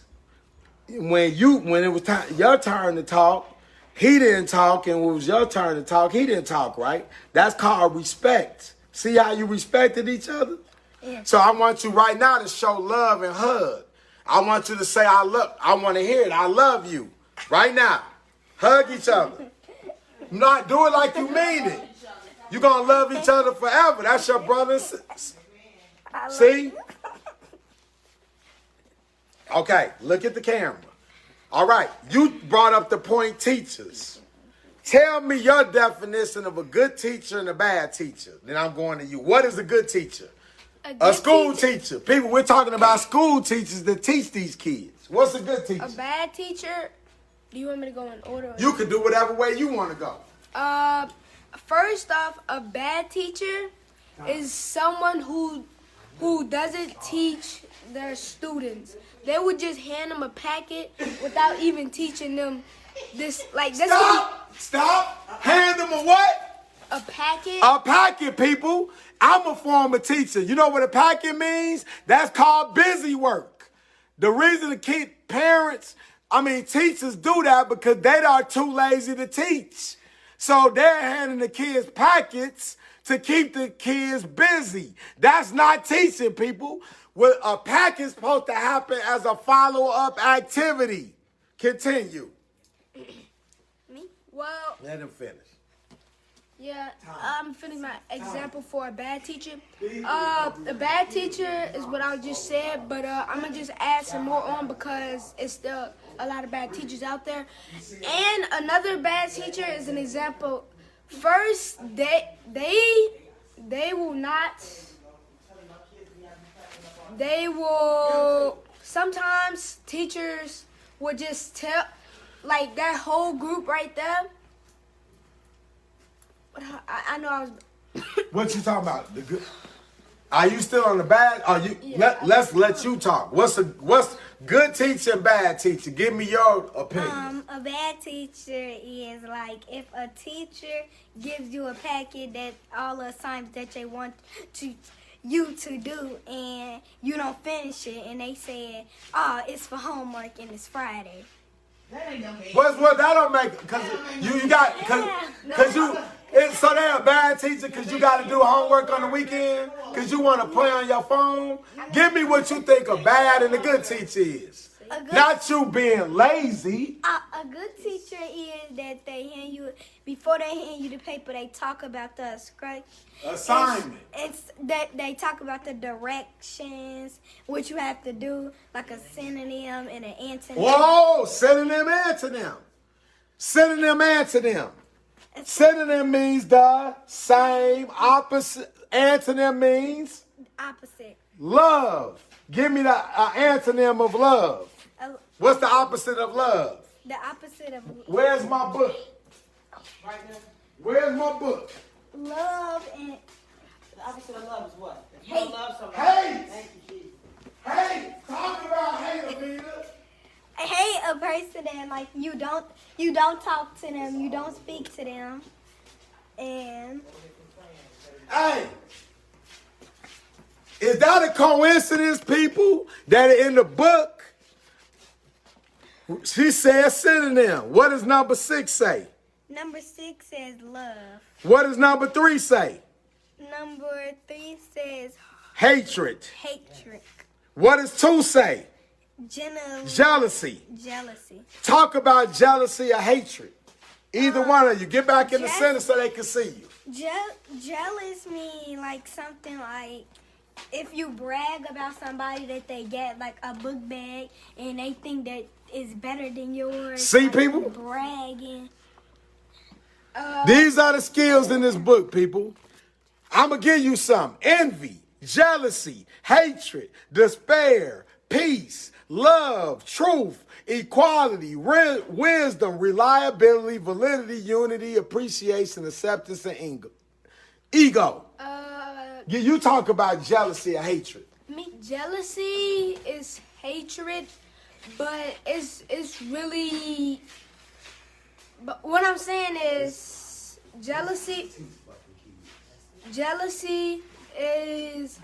when it was your turn to talk. He didn't talk, and when it was your turn to talk, he didn't talk, right? That's called respect. See how you respected each other? Yeah. So I want you right now to show love and hug. I want you to say, I want to hear it. I love you. Right now. Hug each other. Not do it like you mean it. You're going to love each other forever. That's your brother and sister. See? Okay, look at the camera. All right, you brought up the point teachers. Tell me your definition of a good teacher and a bad teacher. Then I'm going to you. What is a good teacher? A school teacher. People, we're talking about school teachers that teach these kids. What's a good teacher? A bad teacher? Do you want me to go in order? You can do whatever way you want to go. First off, a bad teacher is someone who doesn't teach their students. They would just hand them a packet without even teaching them this. Like, this. Stop! Hand them a what? A packet. A packet, people. I'm a former teacher. You know what a packet means? That's called busy work. The reason the teachers do that because they are too lazy to teach. So they're handing the kids packets to keep the kids busy. That's not teaching, people. What a pack is supposed to happen as a follow-up activity. Continue. Me? Well, let him finish. Yeah, I'm finishing my example for a bad teacher. A bad teacher is what I just said, but I'm going to just add some more on because it's still a lot of bad teachers out there. And another bad teacher is an example. First, they will not... They will, sometimes teachers will just tell, like that whole group right there. I know I was. What you talking about? The good? Are you still on the bad? Are you? Yeah, let's let you talk. What's good teacher and bad teacher? Give me your opinion. A bad teacher is like if a teacher gives you a packet that all the assignments that they want you to do and you don't finish it and they say, oh, it's for homework and it's Friday. That ain't no hate. What that don't make because you got because you. So they're a bad teacher because you got to do homework on the weekend because you want to play on your phone. Give me what you think a bad and a good teacher is. Not you being lazy. A good teacher is that they hand you, before they hand you the paper, they talk about the Assignment. It's that they talk about the directions, what you have to do, like a synonym and an antonym. Whoa, synonym, antonym. Synonym, antonym. Synonym means the same, opposite. Antonym means Opposite. love. Give me the antonym of love. What's the opposite of love? The opposite of Where's my book? Right now, Where's my book? love and the opposite of love is what? If you Hate. don't love somebody. Hate. Thank you, Jesus. Hey, talk about hate, Amina. hate a person that like you don't talk to them, you don't speak to them, and Hey, is that a coincidence, people, that in the book, she says synonym. What does number 6 say? number 6 says love. What does number 3 say? Number 3 says Hatred. hatred. What does 2 say? Jealousy. Jealousy. Talk about jealousy or hatred. Either one of you. Get back in the Jeal- center so they can see you. Jealous mean like something like if you brag about somebody that they get like a book bag and they think that is better than yours. See, like people? bragging. These are the skills in this book, people. I'm going to give you some. Envy, jealousy, hatred, despair, peace, love, truth, equality, wisdom, reliability, validity, unity, appreciation, acceptance, and ego. You talk about jealousy or hatred. Jealousy is hatred, but it's really. But what I'm saying is jealousy. Jealousy is.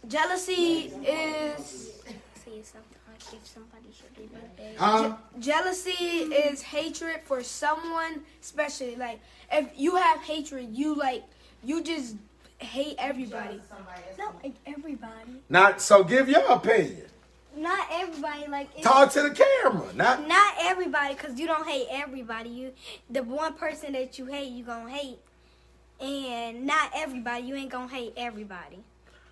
Jealousy is. Jealousy is hatred for someone, especially like if you have hatred, you just hate everybody. Not like everybody. So give your opinion. Not everybody like. Talk to the camera. Not everybody, because you don't hate everybody. The one person that you hate, you gonna hate. And not everybody, you ain't gonna hate everybody.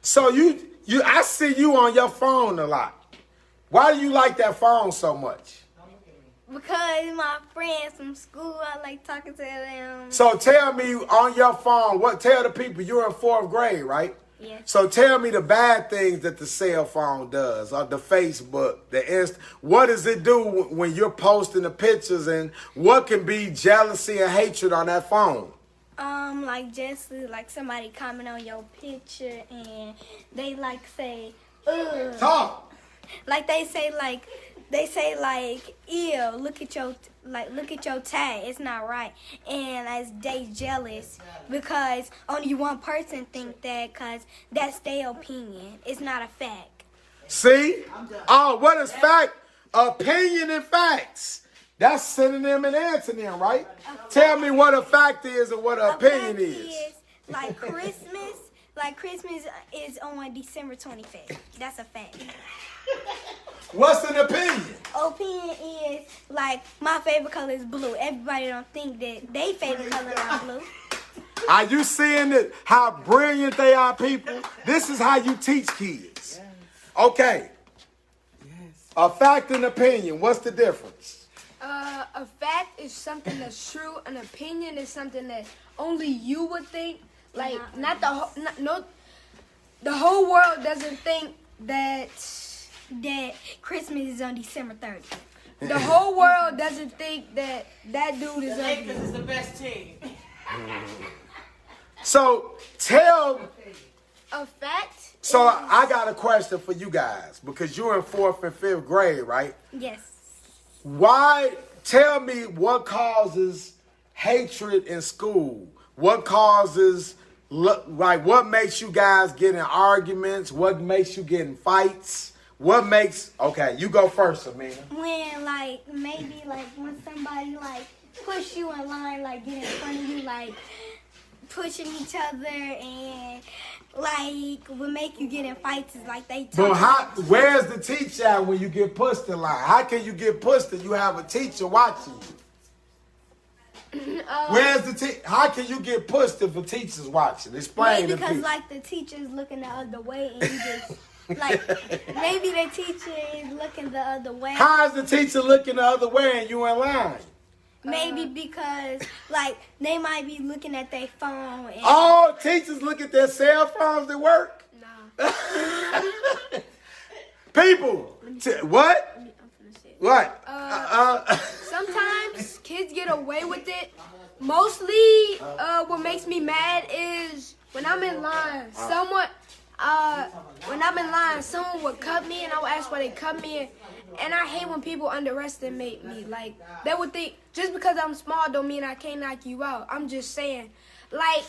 So I see you on your phone a lot. Why do you like that phone so much? Because my friends from school, I like talking to them. So tell me on your phone, tell the people you're in 4th grade, right? Yes. So tell me the bad things that the cell phone does, or the Facebook, what does it do when you're posting the pictures, and what can be jealousy and hatred on that phone? Like just like somebody comment on your picture and they like say, ugh. Talk. Like they say ew, look at your tag, it's not right. And as they jealous because only one person think that, because that's their opinion. It's not a fact. See? Oh, what is fact? Opinion and facts. That's synonym and antonym, right? Tell me what a fact is and what an opinion is. Like Christmas. Like Christmas is on December 25th. That's a fact. What's an opinion? Opinion is like my favorite color is blue. Everybody don't think that they favorite color is blue. Are you seeing how brilliant they are, people? This is how you teach kids. Okay. A fact and opinion. What's the difference? A fact is something that's true. An opinion is something that only you would think. Like the whole world doesn't think that Christmas is on December 30th. The whole world doesn't think that dude is The on. Lakers is the best team. So tell. A fact. So I got a question for you guys, because you're in 4th and 5th grade, right? Yes. Tell me what causes hatred in school? What causes, what makes you guys get in arguments? What makes you get in fights? What makes, okay, you go first, Amina. When like maybe like when somebody like push you in line, like get in front of you, like pushing each other, and like would make you get in fights is like they But talk. where's the teacher at when you get pushed in line? How can you get pushed if you have a teacher watching you? Where's the teacher? How can you get pushed if a teacher's watching? Explain Maybe to because people. like the teacher's looking the other way and you just like maybe the teacher is looking the other way. How is the teacher looking the other way and you in line? Maybe because like they might be looking at their phone and All teachers look at their cell phones at work. no. People, what? I'm finna say it. What? Sometimes kids get away with it. Mostly, what makes me mad is when I'm in line. When I'm in line, someone would cut me, and I would ask why they cut me. And I hate when people underestimate me. Like they would think just because I'm small don't mean I can't knock you out. I'm just saying, like.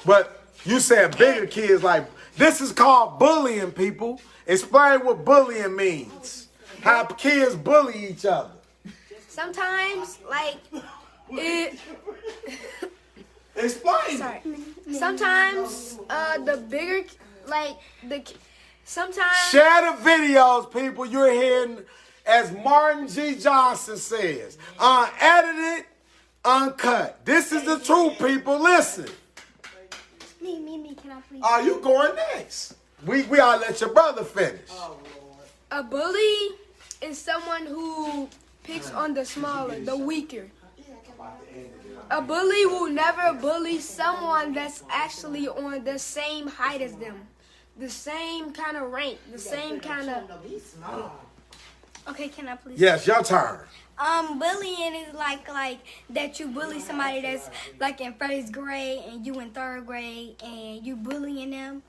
But you said bigger kids, like, this is called bullying, people. Explain what bullying means. How kids bully each other. Sometimes, like, it. Explain. Sorry. Sometimes, the bigger, like, sometimes. Share the videos, people. You're hearing, as Martin G. Johnson says, unedited, uncut. This is the truth, people. Listen. Me, can I please? Are you going next? We ought to let your brother finish. A bully is someone who picks on the smaller, the weaker. A bully will never bully someone that's actually on the same height as them, the same kind of rank, the same kind of. Okay, can I please? Yes, your turn. Bullying is like that you bully somebody that's like in first grade and you in third grade and you bullying them,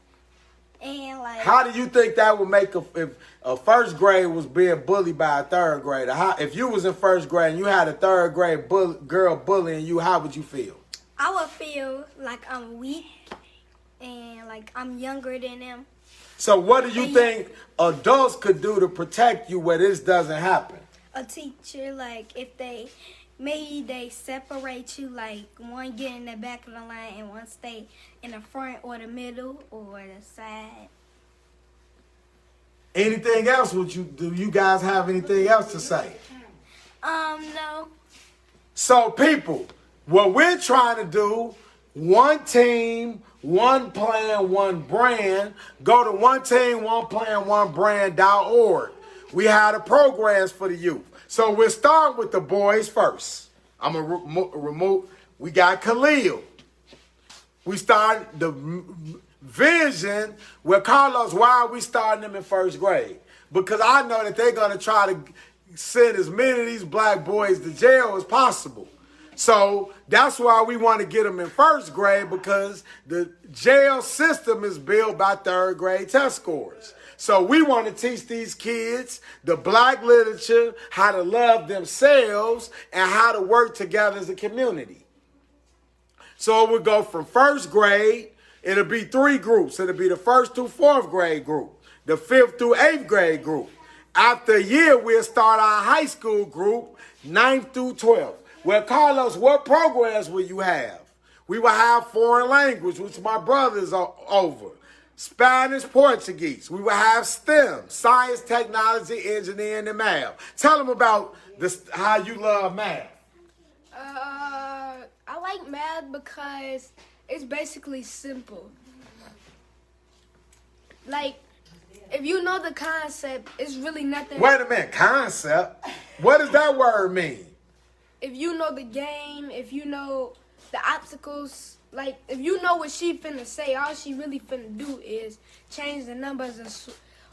and like. How do you think that would make if a first grade was being bullied by a third grader? If you was in first grade and you had a third grade girl bullying you, how would you feel? I would feel like I'm weak and like I'm younger than them. So what do you think adults could do to protect you where this doesn't happen? A teacher, like if maybe they separate you, like one get in the back of the line and one stay in the front or the middle or the side. Anything else? Do you guys have anything else to say? No. So people, what we're trying to do, one team, one plan, one brand. Go to oneteam.onebrand.org. We have the programs for the youth. So we'll start with the boys first. I'm going to remove, we got Khalil. We start the vision with Carlos. Why are we starting them in first grade? Because I know that they're going to try to send as many of these black boys to jail as possible. So that's why we want to get them in first grade, because the jail system is built by third grade test scores. So we want to teach these kids the black literature, how to love themselves, and how to work together as a community. So it would go from first grade, it'll be 3 groups. It'll be the 1st through 4th grade group, the 5th through 8th grade group. After a year, we'll start our high school group, 9th through 12th. Well, Carlos, what programs will you have? We will have foreign language, which my brother's over. Spanish, Portuguese. We will have STEM, science, technology, engineering, and math. Tell them about this, how you love math. I like math because it's basically simple. Like, if you know the concept, it's really nothing. Wait a minute, concept? What does that word mean? If you know the game, if you know the obstacles, like, if you know what she finna say, all she really finna do is change the numbers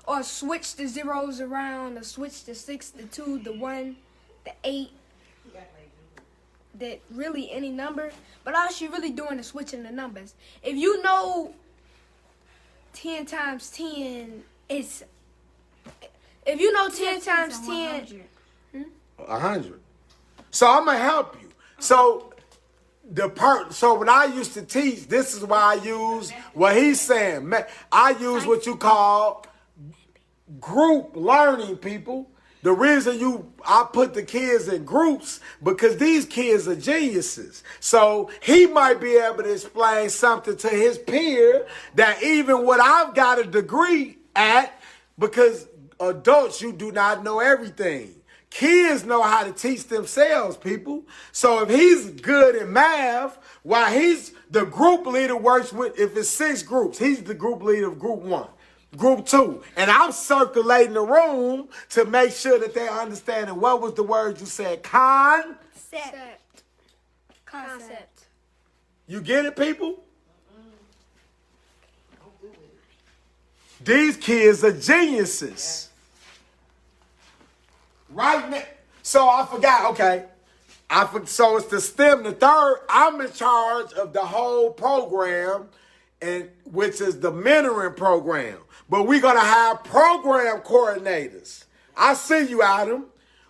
or switch the zeros around, or switch the 6, the 2, the 1, the 8, that really any number. But all she really doing is switching the numbers. If you know 10 times 10, if you know 10 times 10, 100. So I'm going to help you. So So when I used to teach, this is why I use what he's saying. I use what you call group learning, people. The reason I put the kids in groups because these kids are geniuses. So he might be able to explain something to his peer that even what I've got a degree at, because adults, you do not know everything. Kids know how to teach themselves, people. So if he's good in math, while he's the group leader works with, if it's 6 groups, he's the group leader of group 1. Group 2, and I'm circulating the room to make sure that they're understanding what was the word you said? Concept. You get it, people? These kids are geniuses. Right now. So I forgot, okay. So it's the STEM, the third. I'm in charge of the whole program, and which is the mentoring program. But we're going to have program coordinators. I see you, Adam.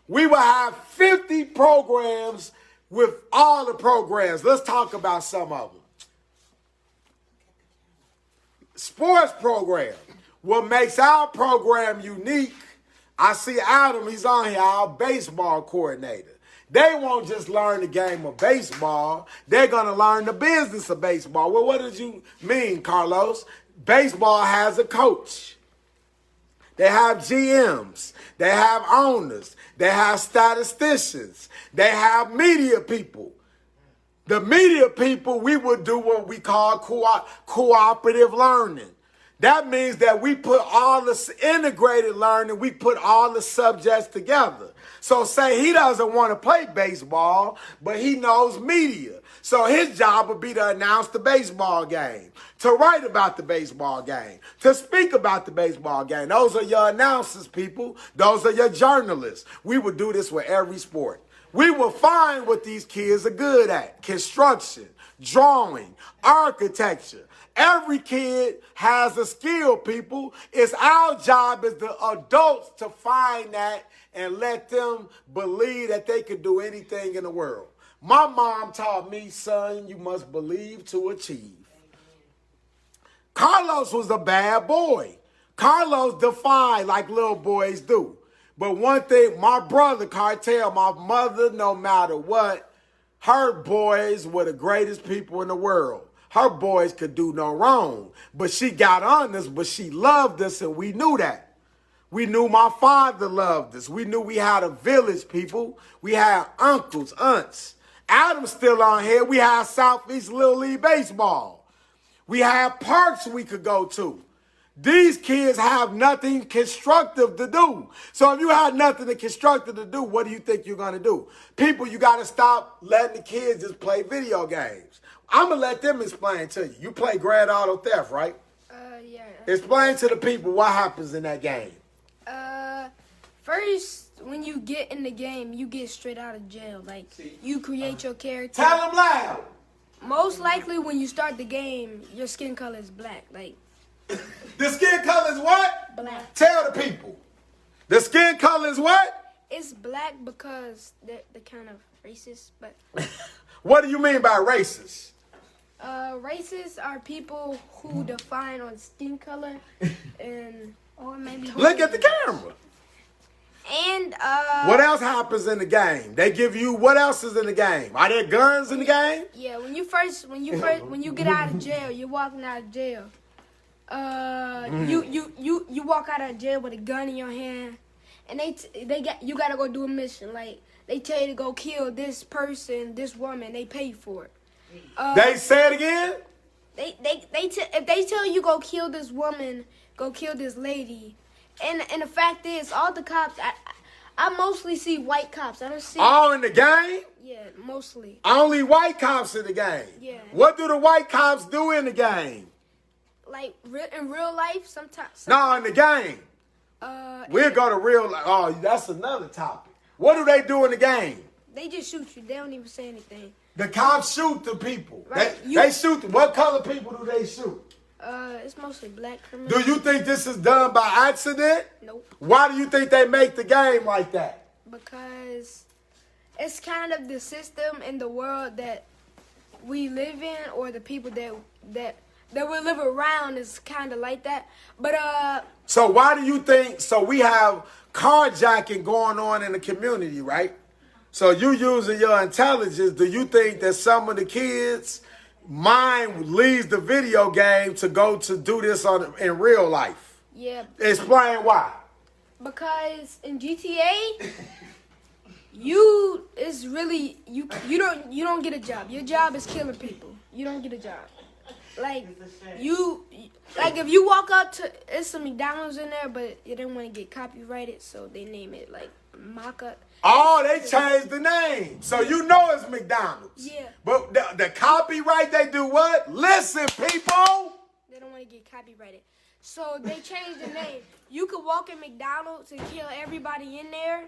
We will have 50 programs with all the programs. Let's talk about some of them. Sports program. What makes our program unique, I see Adam, he's on here, our baseball coordinator. They won't just learn the game of baseball. They're going to learn the business of baseball. Well, what did you mean, Carlos? Baseball has a coach. They have GMs. They have owners. They have statisticians. They have media people. The media people, we would do what we call cooperative learning. That means that we put all this integrated learning, we put all the subjects together. So say he doesn't want to play baseball, but he knows media. So his job would be to announce the baseball game, to write about the baseball game, to speak about the baseball game. Those are your announcers, people. Those are your journalists. We would do this with every sport. We will find what these kids are good at: construction, drawing, architecture. Every kid has a skill, people. It's our job as the adults to find that and let them believe that they can do anything in the world. My mom taught me, son, you must believe to achieve. Carlos was a bad boy. Carlos defied like little boys do. But one thing, my brother, Cartel, my mother, no matter what, her boys were the greatest people in the world. Her boys could do no wrong. But she got on us, but she loved us, and we knew that. We knew my father loved us. We knew we had a village, people. We had uncles, aunts. Adam's still on here. We had Southeast Little League Baseball. We had parks we could go to. These kids have nothing constructive to do. So if you had nothing constructive to do, what do you think you're going to do? People, you got to stop letting the kids just play video games. I'm going to let them explain to you. You play Grand Auto Theft, right? Yeah. Explain to the people what happens in that game. First, when you get in the game, you get straight out of jail. Like, you create your character. Tell them loud. Most likely, when you start the game, your skin color is black. Like, the skin color is what? Black. Tell the people. The skin color is what? It's black because they're kind of racist, but... What do you mean by racist? Racists are people who define on skin color and... Or maybe... Look at the camera. And, what else happens in the game? They give you, what else is in the game? Are there guns in the game? Yeah, when you get out of jail, you're walking out of jail. You walk out of jail with a gun in your hand, and you gotta go do a mission. Like, they tell you to go kill this person, this woman. They pay for it. They say it again. If they tell you go kill this woman, go kill this lady, and the fact is, all the cops, I mostly see white cops. I don't see all in the game. Yeah, mostly. Only white cops in the game. Yeah. What do the white cops do in the game? Like in real life, sometimes. No, in the game. We'll go to real life. Oh, that's another topic. What do they do in the game? They just shoot you. They don't even say anything. The cops shoot the people. Right. They shoot. What color people do they shoot? It's mostly black criminals. Do you think this is done by accident? Nope. Why do you think they make the game like that? Because it's kind of the system in the world that we live in or the people that we live around is kind of like that. But So why do you think? So we have carjacking going on in the community, right? So you using your intelligence. Do you think that some of the kids' mind leaves the video game to go to do this in real life? yeah, Explain why. because in GTA, you don't get a job. Your job is killing people. You don't get a job. Like if you walk up to, it's some McDonald's in there, but they didn't want to get copyrighted, so they name it like Maka. Oh, they changed the name. So you know it's McDonald's. Yeah. But the copyright, they do what? Listen, people. They don't want to get copyrighted, so they changed the name. You could walk in McDonald's and kill everybody in there,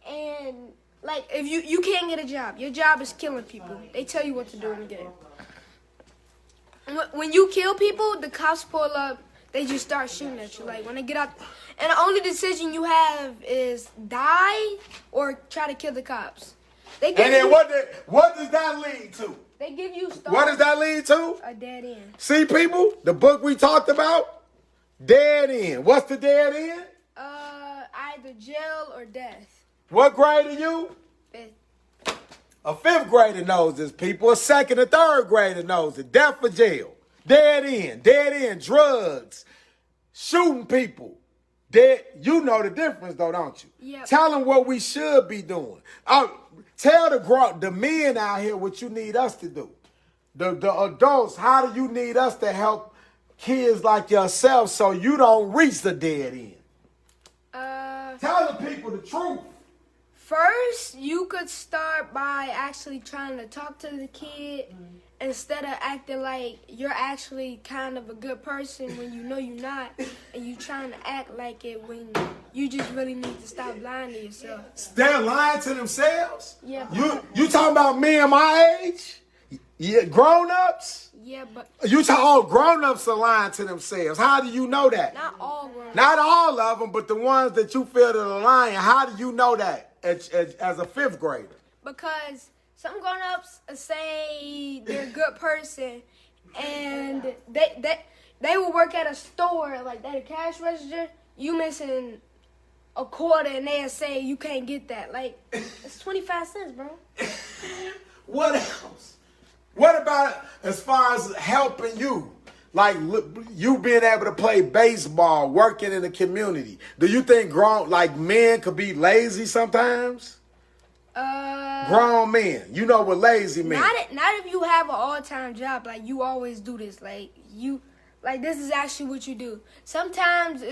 and like if you can't get a job, your job is killing people. They tell you what to do in the game. When you kill people, the cops pull up. They just start shooting at you. Like when they get out, and the only decision you have is die or try to kill the cops. And then what does that lead to? They give you stars. What does that lead to? A dead end. See, people, the book we talked about, dead end. What's the dead end? Either jail or death. What grade are you? Fifth. A fifth grader knows this, people. A second or third grader knows it. Death or jail. Dead end, drugs, shooting people. Dead. You know the difference, though, don't you? Yep. Tell them what we should be doing. Tell the men out here what you need us to do. The adults, how do you need us to help kids like yourself so you don't reach the dead end? Tell the people the truth. First, you could start by actually trying to talk to the kid instead of acting like you're actually kind of a good person when you know you're not, and you trying to act like it when you just really need to stop lying to yourself. They're lying to themselves? Yeah. You talking about men my age? Yeah, grown-ups? Yeah, but You talk, oh, grown-ups are lying to themselves. How do you know that? not all grown. Not all of them, but the ones that you feel that are lying. How do you know that as a fifth grader? Because some grown-ups say they're a good person, and they will work at a store, like at a cash register. You missing a quarter, and they'll say you can't get that. Like, it's 25 cents, bro. What else? What about as far as helping you? Like you being able to play baseball, working in the community. Do you think men could be lazy sometimes? Grown men. You know what lazy means. Not if you have an all-time job, like you always do this. Like this is actually what you do. Sometimes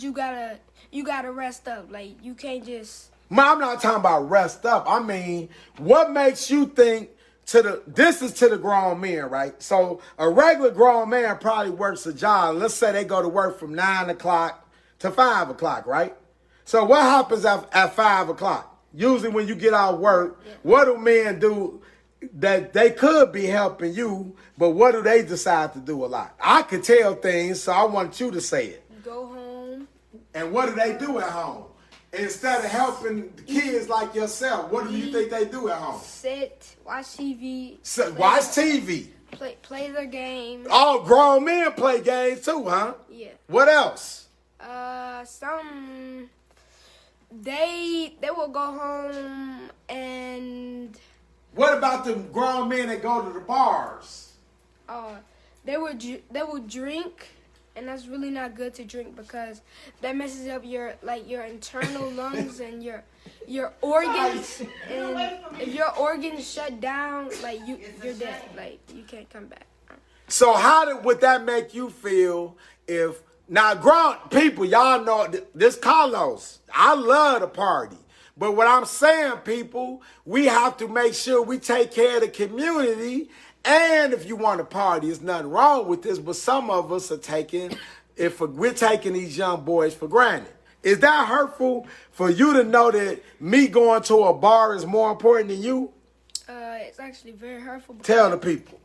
you gotta rest up. Like you can't just. I'm not talking about rest up. I mean, what makes you think this is to the grown men, right? So a regular grown man probably works a job. Let's say they go to work from 9 o'clock to 5 o'clock, right? So what happens at 5 o'clock? Usually when you get out of work, what do men do that they could be helping you, but what do they decide to do a lot? I could tell things, so I want you to say it. Go home. And what do they do at home? Instead of helping kids like yourself, what do you think they do at home? Sit, watch TV. Watch TV. Play their games. All grown men play games too, huh? Yeah. What else? They will go home and. What about the grown men that go to the bars? They will drink. And that's really not good to drink because that messes up your internal lungs and your organs. And if your organs shut down, like you're dead. Like you can't come back. So would that make you feel if now grown people, y'all know this Carlos, I love to party. But what I'm saying, people, we have to make sure we take care of the community. And if you want to party, there's nothing wrong with this, but some of us are we're taking these young boys for granted. Is that hurtful for you to know that me going to a bar is more important than you? It's actually very hurtful. Tell the people.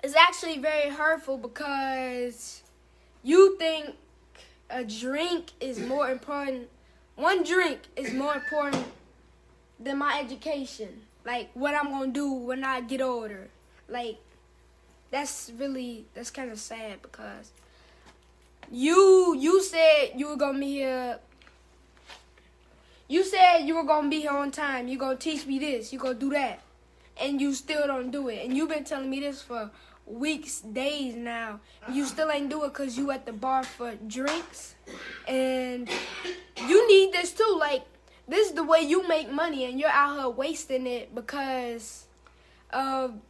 It's actually very hurtful because you think a drink is more important. One drink is more important than my education. like what I'm gonna do when I get older. Like that's kind of sad because you said you were gonna be here. You said you were gonna be here on time. You gonna teach me this. You gonna do that, and you still don't do it. And you've been telling me this for weeks, days now. You still ain't do it because you at the bar for drinks, and you need this too. Like this is the way you make money, and you're out here wasting it because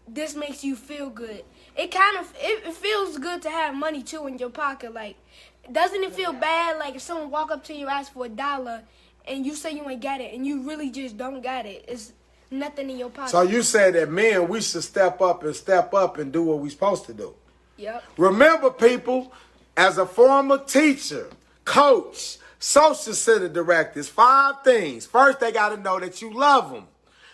this makes you feel good. It feels good to have money too in your pocket. Like, doesn't it feel bad? Like if someone walk up to you and ask for $1. And you say you ain't got it, and you really just don't got it. It's nothing in your pocket. So you said that men, we should step up and do what we supposed to do. Yep. Remember, people, as a former teacher, coach, social center director, it's 5 things. First, they got to know that you love them.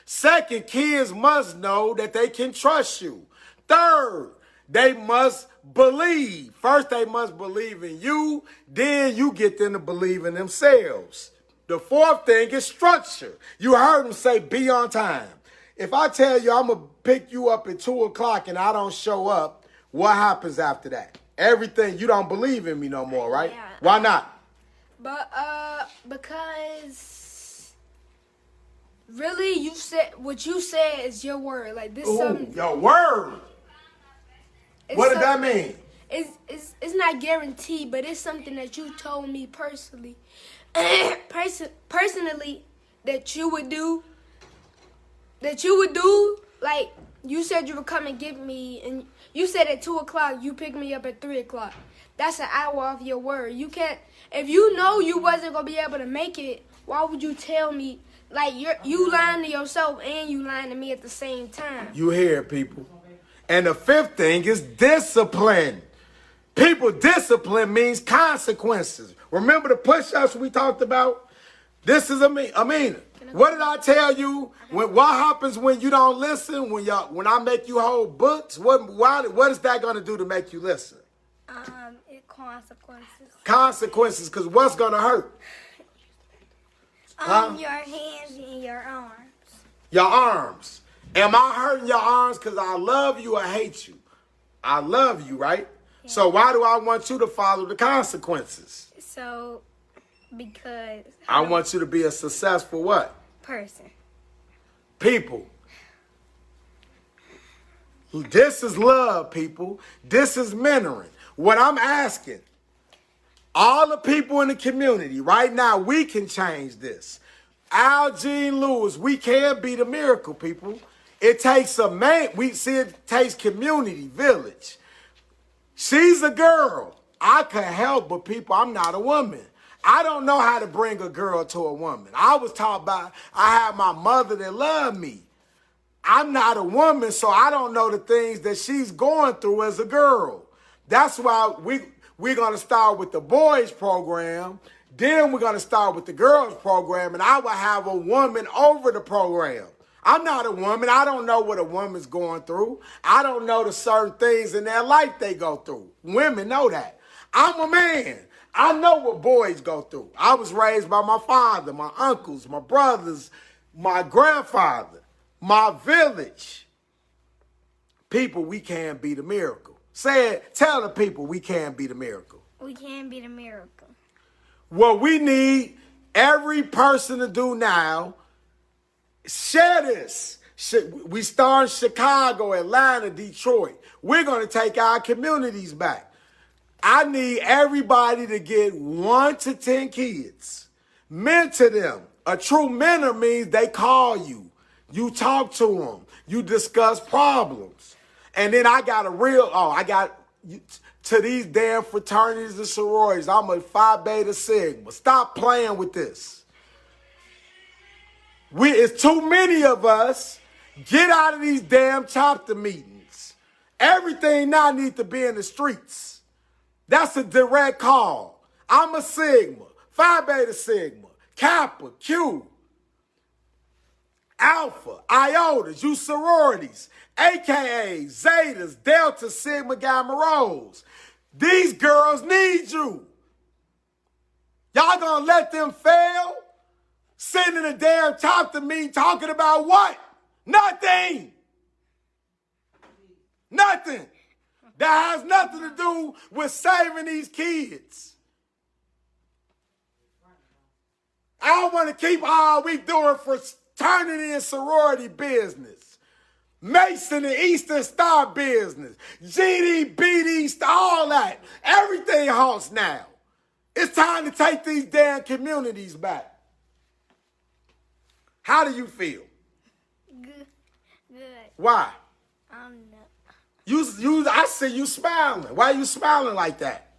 Second, kids must know that they can trust you. Third, they must believe. First, they must believe in you. Then you get them to believe in themselves. The 4th thing is structure. You heard him say be on time. If I tell you I'm going to pick you up at 2 o'clock and I don't show up, what happens after that? Everything, you don't believe in me no more, right? Yeah. Why not? But because really you said what you said is your word. Like this something. Your word. What did that mean? It's not guaranteed, but it's something that you told me personally. Personally, that you would do, like you said you would come and get me, and you said at 2 o'clock you pick me up at 3 o'clock. That's an hour off your word. You can't, if you know you wasn't gonna be able to make it, why would you tell me? Like you lying to yourself and you lying to me at the same time. You hear it, people. And the 5th thing is discipline. People, discipline means consequences. Remember the push-ups we talked about? This is Amina. What did I tell you? What happens when you don't listen? When I make you hold books? What is that going to do to make you listen? Consequences. Consequences, because what's going to hurt? Your hands and your arms. Your arms. Am I hurting your arms because I love you or hate you? I love you, right? Yeah. So why do I want you to follow the consequences? So, because I want you to be a successful what? Person. People. This is love, people. This is mentoring. What I'm asking, all the people in the community, right now, we can change this. Al Jean Lewis, we can be the miracle, people. It takes a man. We see it takes community, village. She's a girl. I could help, but people, I'm not a woman. I don't know how to bring a girl to a woman. I was taught I had my mother that loved me. I'm not a woman, so I don't know the things that she's going through as a girl. That's why we're going to start with the boys program. Then we're going to start with the girls program, and I will have a woman over the program. I'm not a woman. I don't know what a woman's going through. I don't know the certain things in their life they go through. Women know that. I'm a man. I know what boys go through. I was raised by my father, my uncles, my brothers, my grandfather, my village. People, we can be the miracle. Tell the people we can be the miracle. We can be the miracle. What we need every person to do now, share this. We start in Chicago, Atlanta, Detroit. We're going to take our communities back. I need everybody to get 1 to 10 kids. Mentor them. A true mentor means they call you. You talk to them. You discuss problems. And then I got to these damn fraternities and sororities. I'm a Phi Beta Sigma. Stop playing with this. It's too many of us. Get out of these damn chapter meetings. Everything now needs to be in the streets. That's a direct call. I'm a Sigma, Phi Beta Sigma, Kappa, Q, Alpha, Iotas, you sororities, AKAs, Zetas, Delta, Sigma, Gamma, Rhos. These girls need you. Y'all gonna let them fail? Sitting in a damn chapter meeting talking about what? Nothing. Nothing. That has nothing to do with saving these kids. I don't want to keep all we doing fraternity and sorority business. Mason and Eastern Star business. GD, BD, all that. Everything halts now. It's time to take these damn communities back. How do you feel? Good. Why? I don't know. I see you smiling. Why are you smiling like that?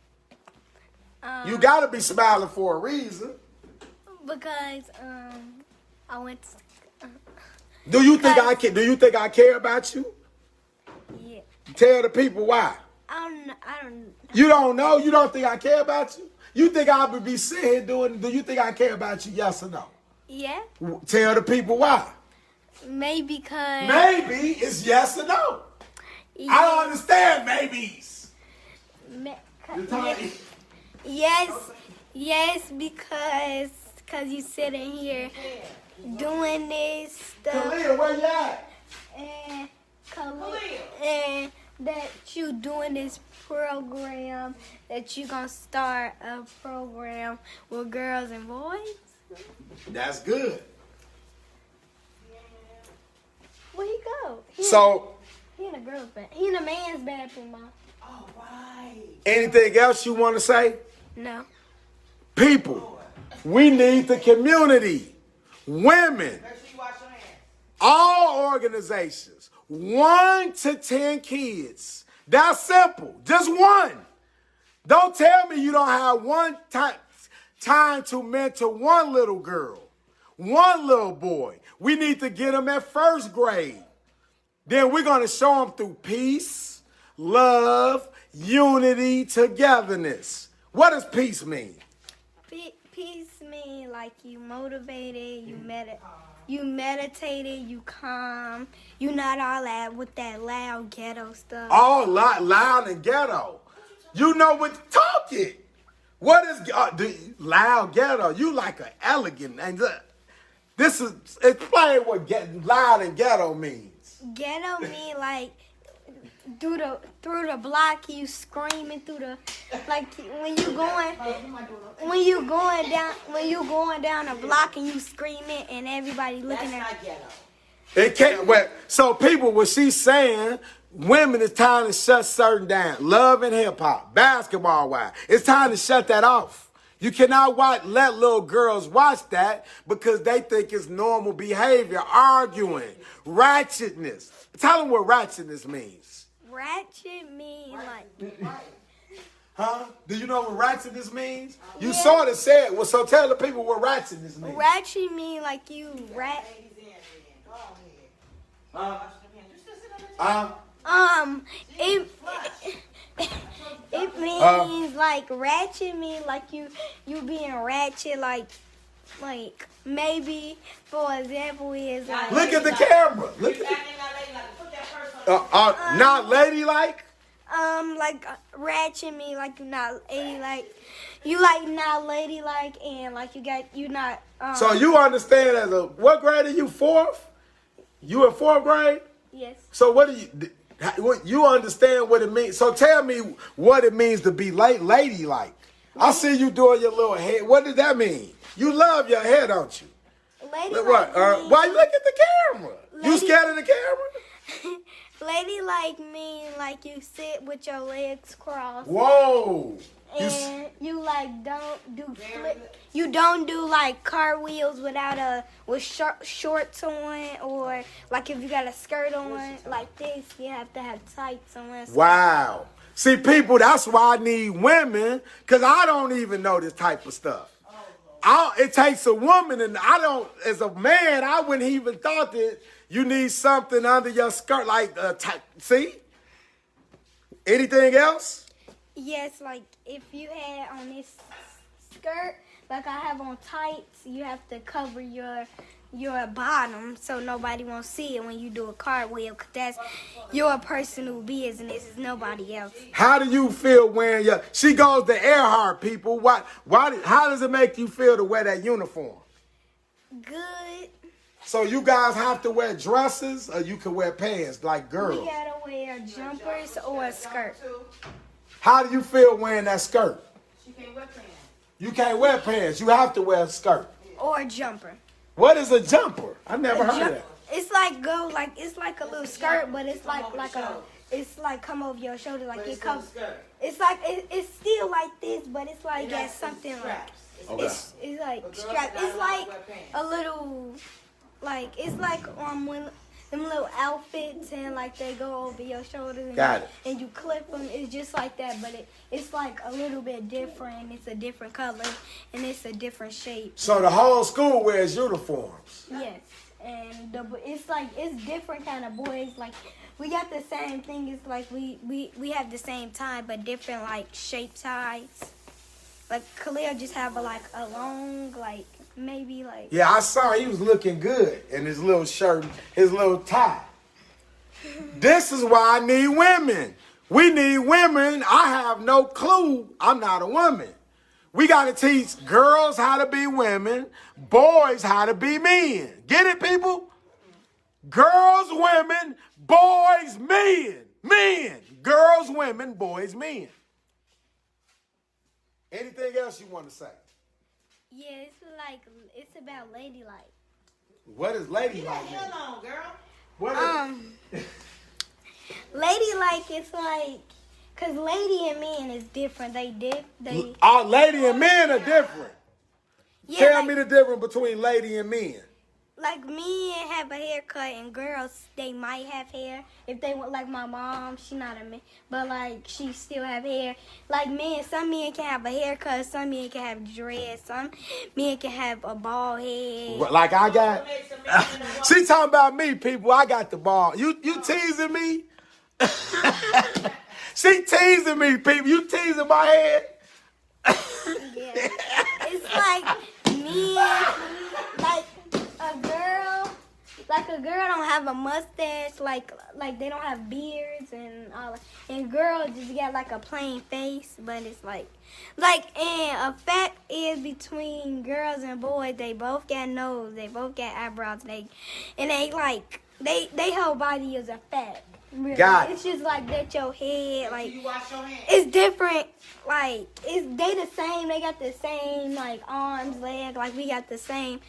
You gotta be smiling for a reason. Because I went to, Do you think I care about you? yeah. Tell the people why. I don't You don't know? You don't think I care about you? You think I would be sitting here do you think I care about you, yes or no? yeah. Tell the people why. Maybe because Maybe it's yes or no. I don't understand maybes. Yes, because you sitting here doing this stuff Khalil, where you at? and that you doing this program, that you gonna start a program with girls and boys. That's good. Where he go? He in a girl's bathroom. He in a man's bathroom, Mom. All right. Anything else you want to say? No. People, we need the community. Women, Make sure you wash your hands. all organizations, 1 to 10 kids. That's simple. Just one. Don't tell me you don't have one time to mentor one little girl, one little boy. We need to get them at first grade. Then we're going to show them through peace, love, unity, togetherness. What does peace mean? Peace mean like you motivated, you meditated, you calm. You not all that with that loud ghetto stuff. All loud and ghetto. You know what talking. What is loud ghetto? You like an elegant. And explain what loud and ghetto means. Ghetto mean like through the block, you screaming through the, like when you going down a block and you screaming and everybody looking That's at not ghetto. It can't. Well, so people, what she's saying, women, it's time to shut certain down. Love and hip hop, basketball wise, it's time to shut that off. You cannot let little girls watch that because they think it's normal behavior, arguing, ratchetness. Tell them what ratchetness means. ratchet mean like. Huh? Do you know what ratchetness means? You Yeah. sort of said, well, so tell the people what ratchetness means. Ratchet mean like you rat. It means like ratchet mean like you being ratchet like maybe for example is like Look at the camera. Look at not ladylike. like ratchet mean like you not ladylike. You like not ladylike and like you not. So you understand what grade are you? Fourth? You in fourth grade? Yes. So what you understand what it means? So tell me what it means to be ladylike. I see you doing your little hair. What does that mean? You love your hair, don't you? Ladylike. Why you look at the camera? You scared of the camera? Ladylike mean like you sit with your legs crossed. Whoa. And you like don't do you don't do like cartwheels with shorts on, or like if you got a skirt on like this, you have to have tights on. Wow. See, people, that's why I need women, because I don't even know this type of stuff. It takes a woman, and as a man, I wouldn't even thought that you need something under your skirt, like, see? Anything else? Yes, like if you had on this skirt, like I have on tights, you have to cover your bottom so nobody won't see it when you do a cartwheel, because that's your personal business. It's nobody else. How do you feel wearing she goes to Earhart, people. How does it make you feel to wear that uniform? Good. So you guys have to wear dresses, or you can wear pants like girls. We gotta wear jumpers or a skirt. How do you feel wearing that skirt? She can't wear pants. You can't wear pants. You have to wear a skirt. Or a jumper. What is a jumper? I never heard of that. It's like it's like a little skirt, but it's like it's like come over your shoulder, like it comes. It's like it's still like this, but it's like got something like it's like strapped. It's like a little like it's like when them little outfits and like they go over your shoulders and you clip them. It's just like that, but it's like a little bit different. It's a different color and it's a different shape. So the whole school wears uniforms. Yes, and it's like it's different kind of boys. Like we got the same thing. It's like we have the same tie, but different like shape ties. Like Khalil just have a long like. Maybe like Yeah, I saw he was looking good in his little shirt, his little tie. This is why I need women. We need women. I have no clue. I'm not a woman. We got to teach girls how to be women, boys how to be men. Get it, people? Girls, women, boys, men. Men. Girls, women, boys, men. Anything else you want to say? yeah, it's about ladylike. What is ladylike? Hell on, girl. What is Ladylike is like, cause lady and men is different. They Our lady and men are different. yeah, Tell like, me the difference between lady and men. like men have a haircut and girls they might have hair. If they want like my mom, she not a man, but like she still have hair. Like men, some men can have a haircut, some men can have dreads, some men can have a bald head. Like I got. She talking about me, people. I got the ball. You teasing me? She teasing me, people. You teasing my head? Yeah. It's like men, like a girl don't have a mustache, like they don't have beards and all that. And girls just got like a plain face, but it's like and a fact is between girls and boys, they both got nose, they both got eyebrows, they whole body is a fact. Really. Got it. It's just like that your head, like You wash your hands. it's different. Like they the same. They got the same like arms, legs. Like we got the same.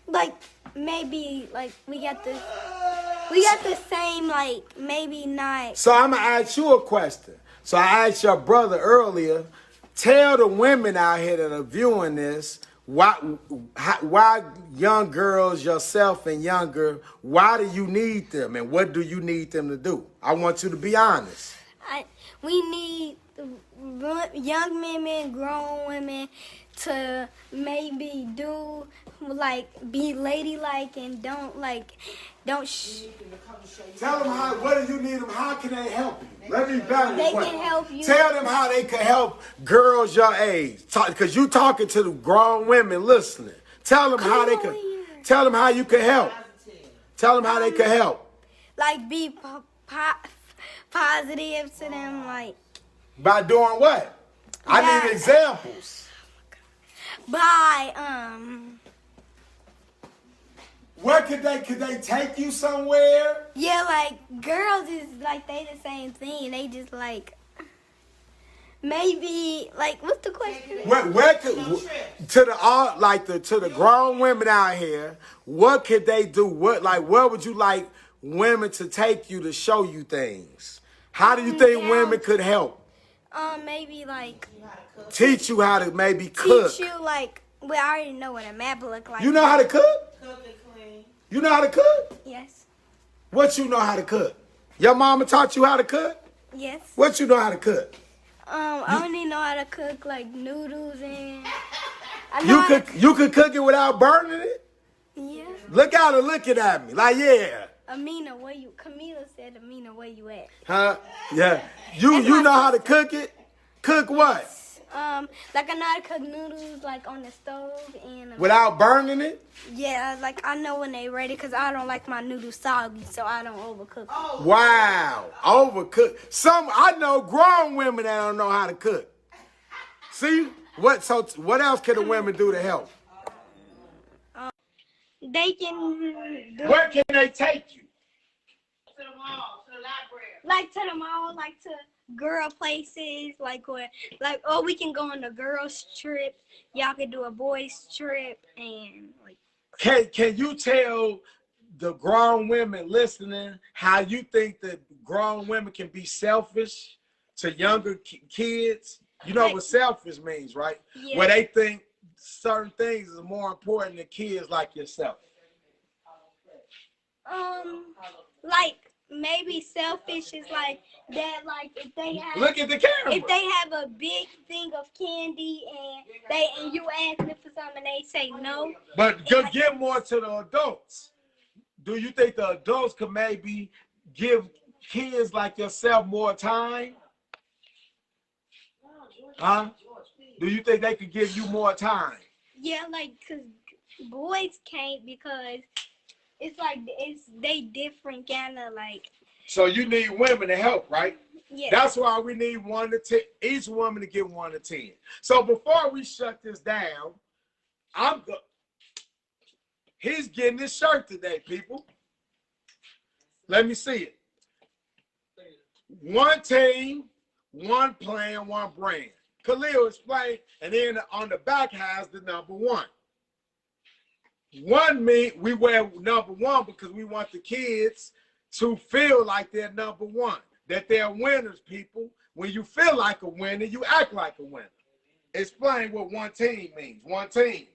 Like maybe like we got the same. Like maybe not. So I'm gonna ask you a question. So I asked your brother earlier. Tell the women out here that are viewing this why young girls, yourself and younger, why do you need them and what do you need them to do? I want you to be honest. We need young women, grown women to maybe do like be ladylike and don't. Tell them what do you need them? How can they help you? Let me better They can help you. Tell them how they can help girls your age. Because you talking to the grown women listening. Tell them how they can. Tell them how you can help. Tell them how they can help. Like be positive to them, like By doing what? I need examples. by Where could they take you somewhere? yeah, like girls is like they the same thing. They just like maybe like what's the question? Where could to the grown women out here? What could they do? Where would you like women to take you to show you things? How do you think women could help? Maybe like Teach you how to maybe cook. teach you like well, I already know what a map look like. You know how to cook? Cook and clean. You know how to cook? Yes. What you know how to cook? Your mama taught you how to cook? Yes. What you know how to cook? I only know how to cook like noodles and You could cook it without burning it? Yeah. Look out and looking at me. Like, yeah. Amina, Camila said, Amina, where you at? Huh? Yeah. You know how to cook it? Cook what? Like I know how to cook noodles like on the stove and Without burning it? yeah, like I know when they ready because I don't like my noodles soggy, so I don't overcook. Oh, Wow. Overcooked. I know grown women that don't know how to cook. See? What else can the women do to help? They can do Where can they take you? To the mall, to the library. like to the mall, like to girl places, like where, like we can go on a girls trip. Y'all can do a boys trip and like. Can you tell the grown women listening how you think that grown women can be selfish to younger kids? You know what selfish means, right? Yeah. Where they think certain things is more important than kids like yourself. Like maybe selfish is like that. Like if they have, look at the camera. If they have a big thing of candy and you ask them for something and they say no. But get more to the adults. Do you think the adults could maybe give kids like yourself more time? Huh? Do you think they could give you more time? Yeah, like, cause boys can't because it's like they different kind of like. So you need women to help, right? Yeah. That's why we need 1 to 10. Each woman to get 1 to 10. So before we shut this down, he's getting his shirt today, people. Let me see it. 1 team, 1 plan, 1 brand. Khalil explained, and then on the back has the number 1. 1 mean we wear number 1 because we want the kids to feel like they're number 1, that they're winners, people. When you feel like a winner, you act like a winner. Explain what 1 team means. 1 team.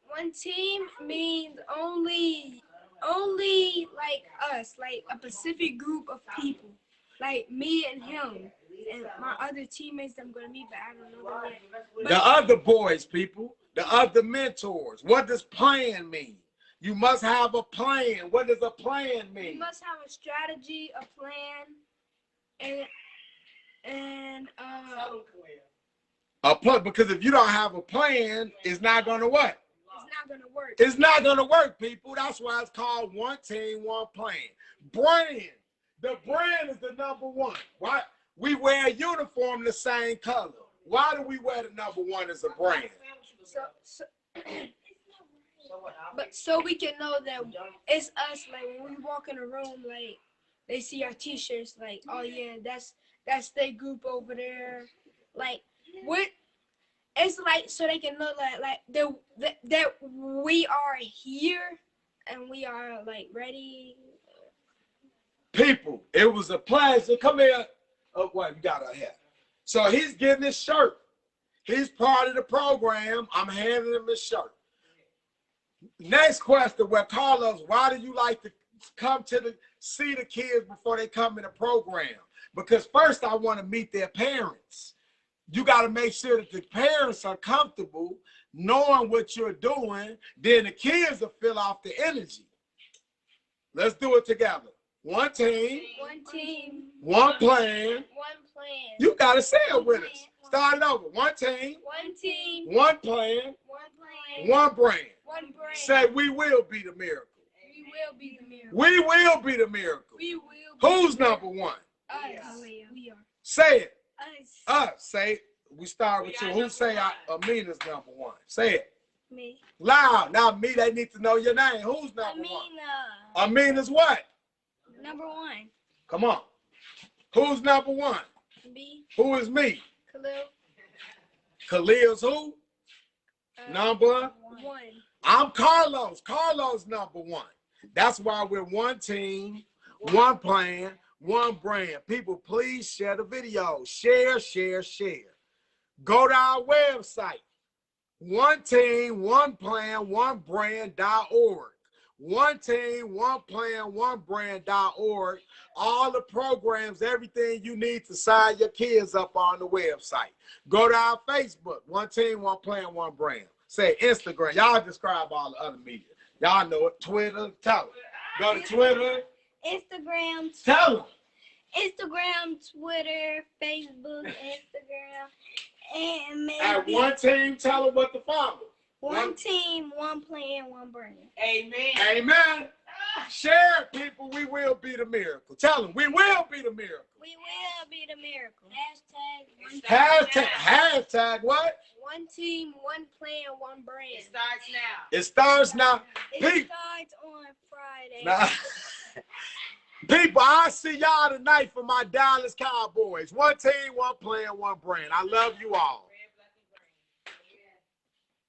1 team means only like us, like a specific group of people, like me and him and my other teammates I'm gonna meet, but I don't know them yet. The other boys, people, the other mentors. What does plan mean? You must have a plan. What does a plan mean? You must have a strategy, a plan, and a plan, because if you don't have a plan, it's not gonna what? It's not gonna work. It's not gonna work, people. That's why it's called 1 team, 1 plan. Brand. The brand is the number 1. Why? We wear a uniform the same color. Why do we wear the number 1 as a brand? So we can know that it's us. Like when we walk in a room, like they see our T-shirts, like, oh yeah, that's their group over there. Like what? It's like so they can know that we are here and we are like ready. People, it was a pleasure. Come here. Oh, wait, we got our hair. So he's getting his shirt. He's part of the program. I'm handing him his shirt. Next question, well, Carlos, why do you like to come to see the kids before they come in the program? Because first I want to meet their parents. You got to make sure that the parents are comfortable knowing what you're doing. Then the kids will fill off the energy. Let's do it together. 1 team. 1 team. 1 plan. 1 plan. You got to say it with us. Start it over. 1 team. 1 team. 1 plan. 1 plan. 1 brand. 1 brand. Say, we will be the miracle. We will be the miracle. We will be the miracle. We will. Who's number 1? Us. We are. Say it. Us. Say it. We start with you. Who say Amina's number 1? Say it. Me. Loud. Now, me, they need to know your name. Who's number 1? Amina's what? Number 1. Come on. Who's number 1? Me. Who is me? Khalil. Khalil's who? Number 1. I'm Carlos. Carlos number 1. That's why we're 1 team, 1 plan, 1 brand. People, please share the video. Share, share, share. Go to our website. 1 team, 1 plan, 1 brand.org. 1 team, 1 plan, 1 brand.org. All the programs, everything you need to sign your kids up on the website. Go to our Facebook. 1 team, 1 plan, 1 brand. Say Instagram. Y'all describe all the other media. Y'all know it. Twitter. Tell them. Go to Twitter. Instagram. Tell them. Instagram, Twitter, Facebook, Instagram, and maybe. At 1 team, tell them what to follow. 1 team, 1 plan, 1 brand. Amen. Amen. Share it, people. We will be the miracle. Tell them we will be the miracle. We will be the miracle. Hashtag what? One team, one plan, one brand. It starts now. It starts now. It starts on Friday. Now, people, I'll see y'all tonight for my Dallas Cowboys. One team, one plan, one brand. I love you all.